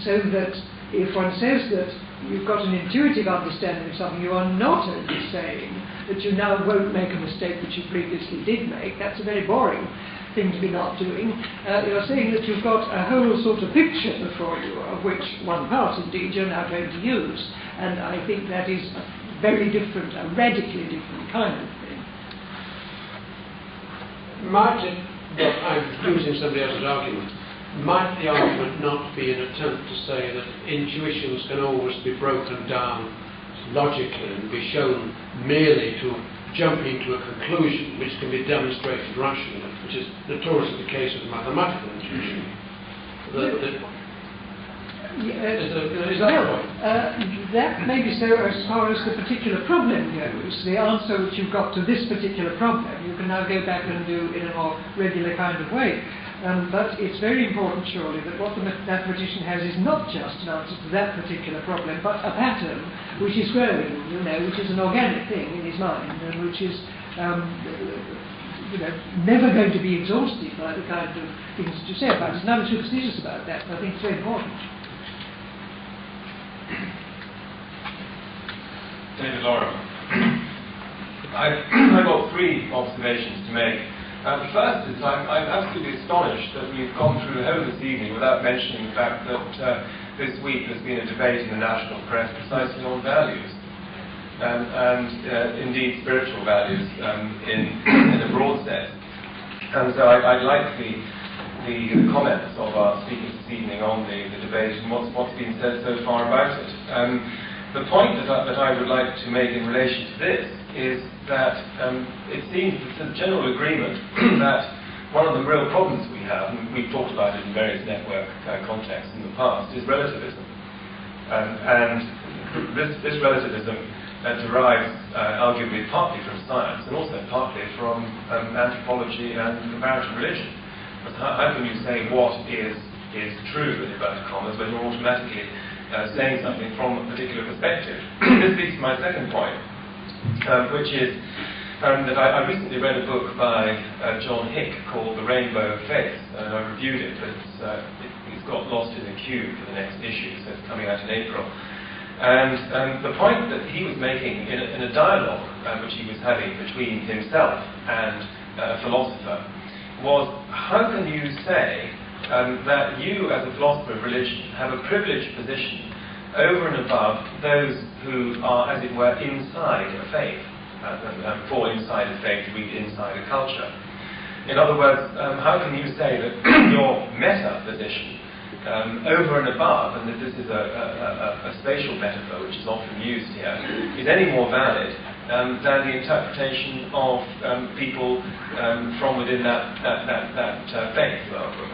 so that if one says that you've got an intuitive understanding of something, you are not only saying that you now won't make a mistake that you previously did make. That's a very boring thing to be not doing. You're saying that you've got a whole sort of picture before you, of which one part, indeed, you're now going to use. And I think that is a very different, a radically different kind of thing. I'm using somebody else's argument. Might the argument not be an attempt to say that intuitions can always be broken down logically and be shown merely to jump into a conclusion which can be demonstrated rationally, which is notoriously the case with mathematical intuition? Is that right? That may be so as far as the particular problem goes. The answer which you've got to this particular problem, you can now go back and do in a more regular kind of way. But it's very important, surely, that what the mathematician has is not just an answer to that particular problem, but a pattern which is growing, you know, which is an organic thing in his mind, and which is, never going to be exhausted by the kind of things that you say about it. There's nothing superstitious about that, but I think it's very important. David Laura. I've got three observations to make. The first is I'm absolutely astonished that we've gone through the whole of this evening without mentioning the fact that this week there's been a debate in the national press precisely on values, and indeed spiritual values in a broad sense. And so I'd like the comments of our speakers this evening on the debate and what's been said so far about it. The point that I would like to make in relation to this is that it seems there's a general agreement that one of the real problems we have, and we've talked about it in various network contexts in the past, is relativism. And this relativism derives arguably partly from science and also partly from anthropology and comparative religion. But how can you say what is true, in inverted commas, when you're automatically saying something from a particular perspective? This leads to my second point, which is that I recently read a book by John Hick called The Rainbow of Faith, and I reviewed it, but it's got lost in the queue for the next issue, so it's coming out in April. And the point that he was making in a dialogue which he was having between himself and a philosopher was, how can you say that you, as a philosopher of religion, have a privileged position over and above those who are, as it were, inside a faith, fall inside a faith, read inside a culture? In other words, how can you say that your meta position over and above, and that this is a spatial metaphor which is often used here, is any more valid than the interpretation of people from within that faith,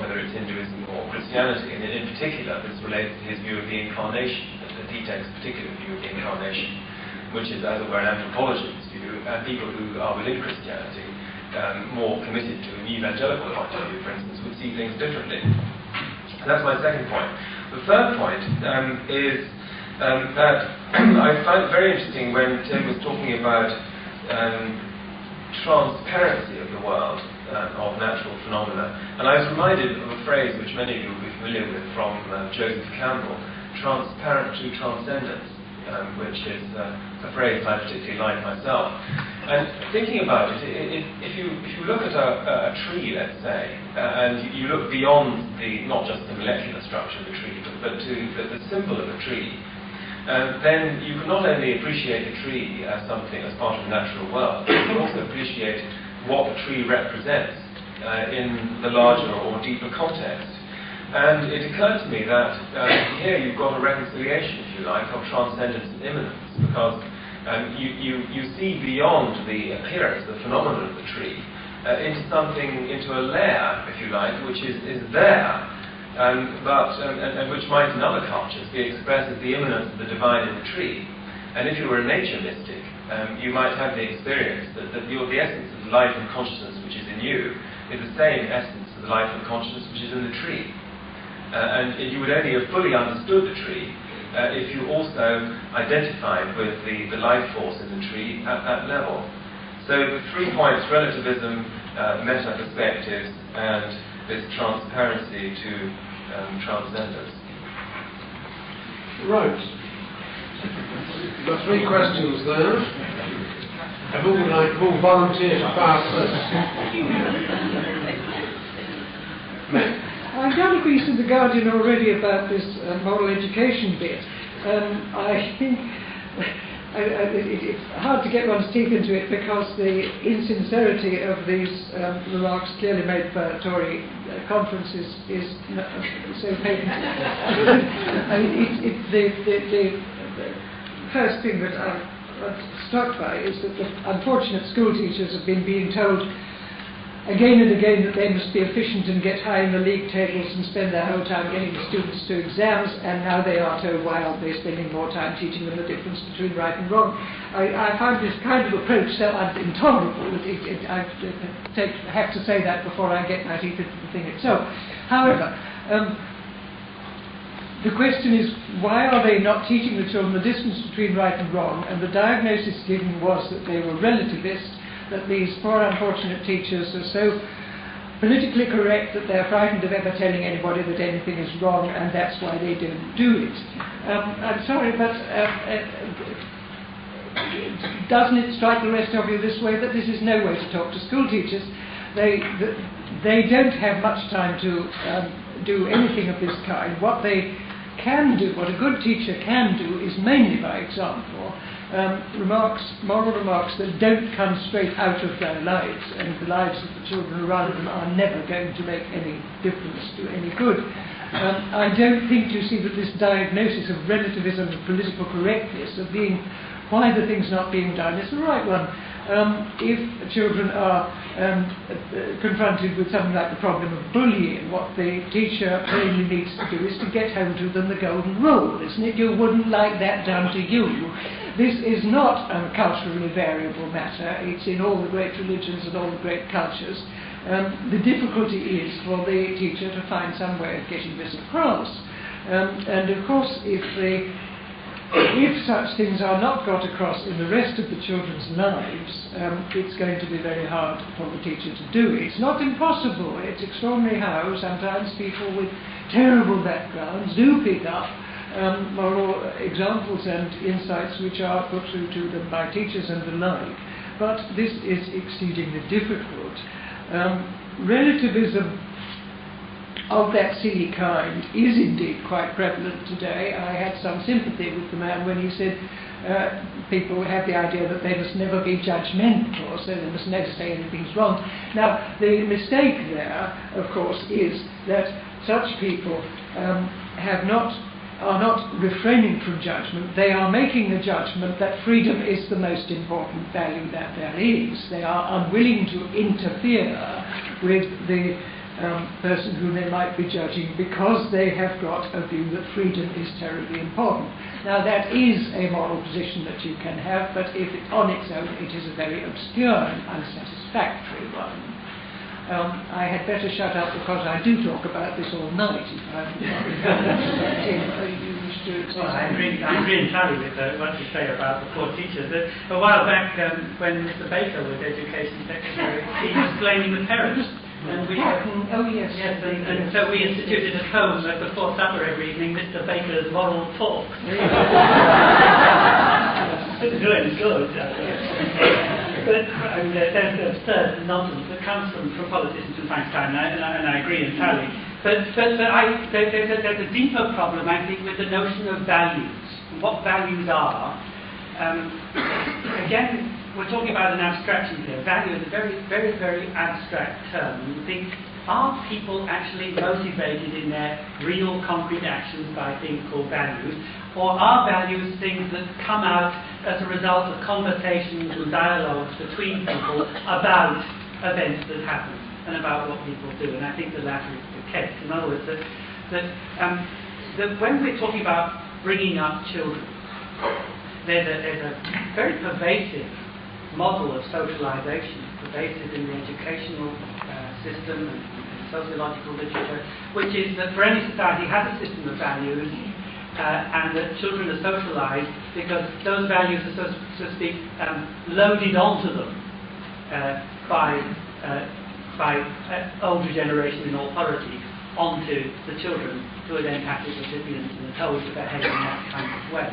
whether it's Hinduism or Christianity, and in particular this relates to his view of the incarnation, that he takes a particular view of the incarnation, which is, as it were, an anthropologist's view, and people who are within Christianity, more committed to an evangelical point of view, for instance, would see things differently. And that's my second point. The third point is that I find it very interesting when Tim was talking about transparency of the world, of natural phenomena. And I was reminded of a phrase which many of you will be familiar with from Joseph Campbell, transparent to transcendence, which is a phrase I particularly like myself. And thinking about it, if you look at a tree, let's say, and you look beyond not just the molecular structure of the tree, but to the symbol of the tree, then you can not only appreciate the tree as something, as part of the natural world, but you can also appreciate what the tree represents in the larger or deeper context. And it occurred to me that here you've got a reconciliation, if you like, of transcendence and immanence, because you see beyond the appearance, the phenomenon of the tree, into a layer, if you like, which is there, and which might in other cultures be expressed as the immanence of the divine in the tree. And if you were a nature mystic, you might have the experience that the essence of the life and consciousness which is in you is the same essence of the life and consciousness which is in the tree. And you would only have fully understood the tree if you also identified with the life force in the tree at that level. So the 3 points: relativism, meta perspectives, and this transparency to transcendence. Right. We've got 3 questions there. Who will volunteer to pass this? I've done a piece in The Guardian already about this moral education bit. I think it's hard to get one's teeth into it because the insincerity of these remarks clearly made by Tory conferences is so patent. I mean, the first thing that I'm struck by is that the unfortunate school teachers have been being told again and again that they must be efficient and get high in the league tables and spend their whole time getting the students to exams, and now they are told why aren't they spending more time teaching them the difference between right and wrong. I find this kind of approach so intolerable that I have to say that before I get my teeth into the thing itself. However, the question is, why are they not teaching the children the distance between right and wrong? And the diagnosis given was that they were relativists, that these poor unfortunate teachers are so politically correct that they're frightened of ever telling anybody that anything is wrong, and that's why they don't do it. I'm sorry, but doesn't it strike the rest of you this way, that this is no way to talk to school teachers? They don't have much time to do anything of this kind. What they can do, what a good teacher can do, is mainly by example, moral remarks that don't come straight out of their lives, and the lives of the children around them are never going to make any difference, do any good. I don't think, you see, that this diagnosis of relativism and political correctness, of being why the thing's not being done, is the right one. If children are confronted with something like the problem of bullying, what the teacher plainly needs to do is to get home to them the golden rule, isn't it? You wouldn't like that done to you. This is not a culturally variable matter. It's in all the great religions and all the great cultures. The difficulty is for the teacher to find some way of getting this across. And of course, if such things are not got across in the rest of the children's lives, it's going to be very hard for the teacher to do. It's not impossible. It's extraordinary how sometimes people with terrible backgrounds do pick up moral examples and insights which are put through to them by teachers and the like. But this is exceedingly difficult. Relativism of that silly kind is indeed quite prevalent today. I had some sympathy with the man when he said people have the idea that they must never be judgmental, so they must never say anything's wrong. Now, the mistake there, of course, is that such people are not refraining from judgment. They are making the judgment that freedom is the most important value that there is. They are unwilling to interfere with the person whom they might be judging because they have got a view that freedom is terribly important. Now, that is a moral position that you can have, but if it's on its own, it is a very obscure and unsatisfactory one. I had better shut up because I do talk about this all night. If I'm Well, I agree entirely with what you say about the poor teachers. A while back, when Mr. Baker was Education Secretary, he was blaming the parents. And we and so we instituted at home before supper every evening Mr. Baker's moral talk. Doing good. But there's absurd nonsense that comes from politicians from time to time, and I agree entirely. But there's a deeper problem, I think, with the notion of values, and what values are. Again, we're talking about an abstraction here. Value is a very, very, very abstract term. You think, are people actually motivated in their real concrete actions by things called values? Or are values things that come out as a result of conversations and dialogues between people about events that happen and about what people do? And I think the latter is the case. In other words, that when we're talking about bringing up children, there's a very pervasive model of socialization, pervasive in the educational system and sociological literature, which is that for any society has a system of values, and that children are socialized because those values are, so to speak, loaded onto them by older generation in authority onto the children, who are then passive recipients and are told to behave in that kind of way.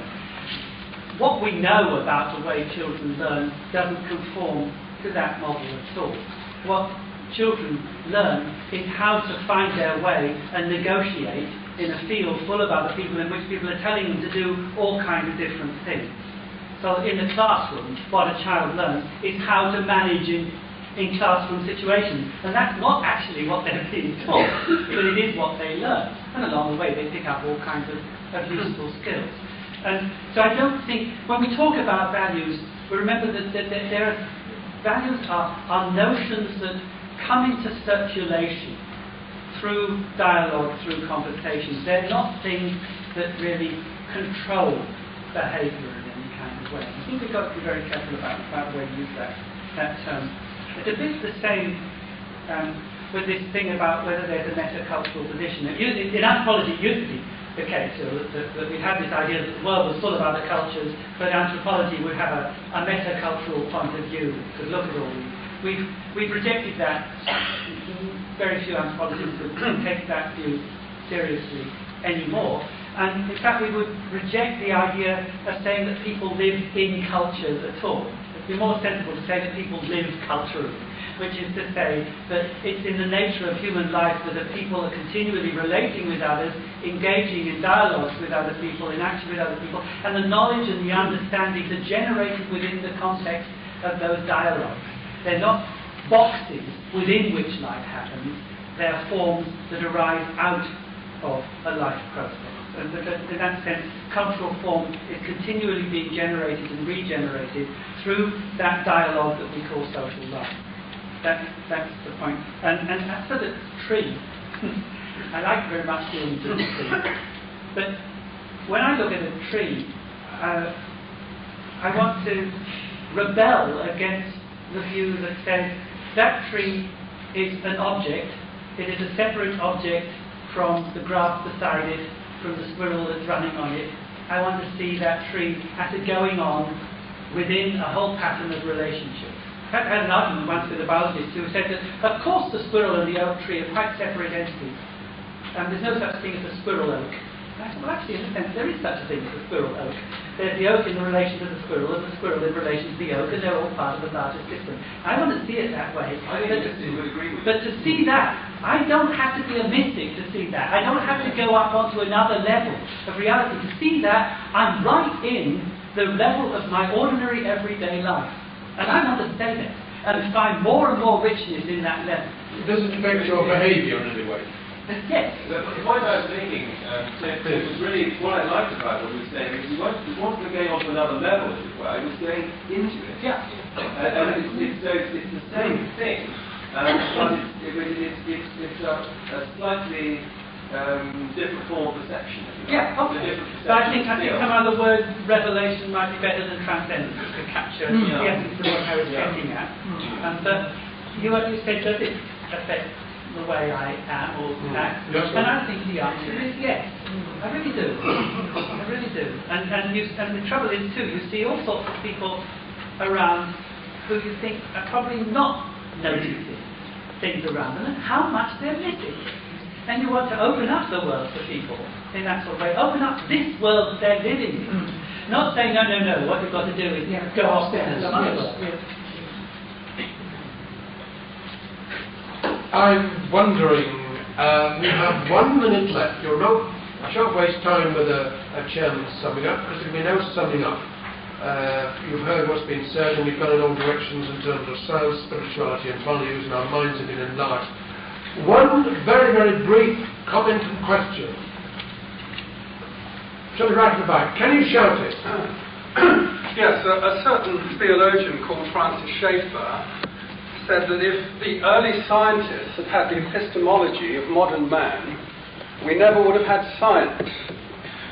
What we know about the way children learn doesn't conform to that model at all. What children learn is how to find their way and negotiate in a field full of other people in which people are telling them to do all kinds of different things. So in the classroom, what a child learns is how to manage in classroom situations. And that's not actually what they're being taught, but it is what they learn. And along the way they pick up all kinds of useful skills. And so I don't think, when we talk about values, we remember that values are notions that come into circulation through dialogue, through conversations. They're not things that really control behaviour in any kind of way. I think we've got to be very careful about the way we use that term. It's a bit the same with this thing about whether there's a metacultural position. In anthropology, it used to be the case that we had this idea that the world was full of other cultures, but anthropology would have a metacultural point of view, could look at all these. We've rejected that. Very few anthropologists would take that view seriously anymore. And in fact, we would reject the idea of saying that people live in cultures at all. It would be more sensible to say that people live culturally, which is to say that it's in the nature of human life that if people are continually relating with others, engaging in dialogues with other people, in action with other people, and the knowledge and the understandings are generated within the context of those dialogues. They're not boxes within which life happens, they're forms that arise out of a life process. And in that sense, cultural form is continually being generated and regenerated through that dialogue that we call social life. That's the point. And as for the tree, I like very much dealing with the tree. But when I look at a tree, I want to rebel against the view that says that tree is an object, it is a separate object from the grass beside it, from the squirrel that's running on it. I want to see that tree as it going on within a whole pattern of relationships. I had an argument once with a biologist who said that, of course, the squirrel and the oak tree are quite separate entities. There's no such thing as a squirrel oak. Well, actually, in a sense, there is such a thing as a squirrel oak. There's the oak in relation to the squirrel, and the squirrel in relation to the oak, and they're all part of a larger system. I want to see it that way. I think you would agree with But to see that, I don't have to be a mystic to see that. I don't have to go up onto another level of reality. To see that, I'm right in the level of my ordinary everyday life. And I want to stay there and find more and more richness in that level. Does it affect your behaviour in any way? Yes. The point I was making, Tim, was really what I liked about what he was saying, is he wasn't going on to another level, as it were, he was going into it. Yeah. And it's the same thing, but it's a slightly different form of perception. If you like. Yeah, okay. But I think some other word, revelation, might be better than transcendence to capture the essence of what I was getting at. But you said, does it affect the way I am or act? Yes, and I think the answer is yes. I really do. I really do. And the trouble is too, you see all sorts of people around who you think are probably not noticing things around them and how much they're missing. And you want to open up the world for people in that sort of way. Open up this world they're living in. Not saying, no, what you've got to do is go off there and some other world. I'm wondering, we have 1 minute left. You're not, I shan't waste time with a chairman summing up, because if we now summing up, you've heard what's been said, and we've gone in all directions in terms of science, spirituality and values, and our minds have been enlarged. One very, very brief comment and question. Shall we right at the back? Can you shout it? Yes, a certain theologian called Francis Schaeffer said that if the early scientists had had the epistemology of modern man, we never would have had science.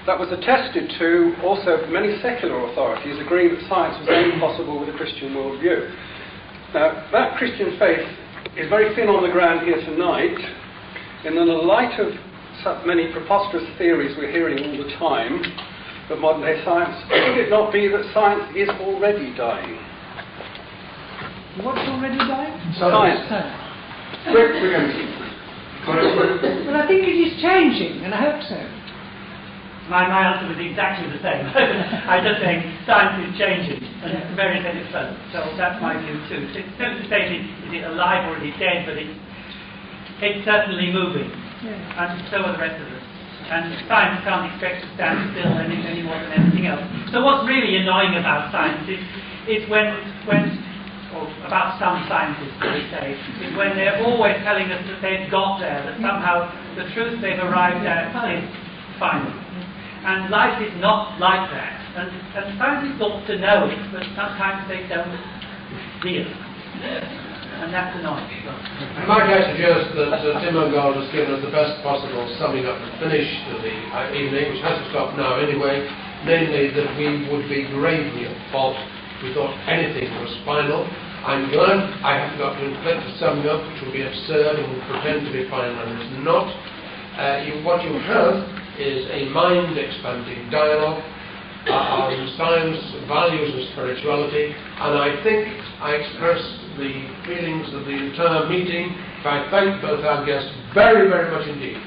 That was attested to also many secular authorities agreeing that science was only possible with a Christian worldview. Now, that Christian faith is very thin on the ground here tonight, and in the light of so many preposterous theories we're hearing all the time of modern day science, could it not be that science is already dying? What's already dying? Science. Well, I think it is changing, and I hope so. My answer was exactly the same. I just think science is changing, and it's very very slow. So that's my view too. It's so to say, is it alive or is it dead? But it's certainly moving, and so are the rest of us. And science can't expect to stand still any more than anything else. So what's really annoying about science is when or about some scientists, we say, is when they're always telling us that they've got there, that somehow the truth they've arrived at is final. And life is not like that. And scientists ought to know it, but sometimes they don't see it. And that's annoying. Might I suggest that Tim Mangold has given us the best possible summing up and finish to the evening, which has to stop now anyway, namely that we would be gravely at fault if we thought anything was final. I'm glad I haven't got to inflict a summing up, which would be absurd and would pretend to be final and it's not. What you have is a mind-expanding dialogue on science, values and spirituality, and I think I expressed the feelings of the entire meeting. I thank both our guests very, very much indeed.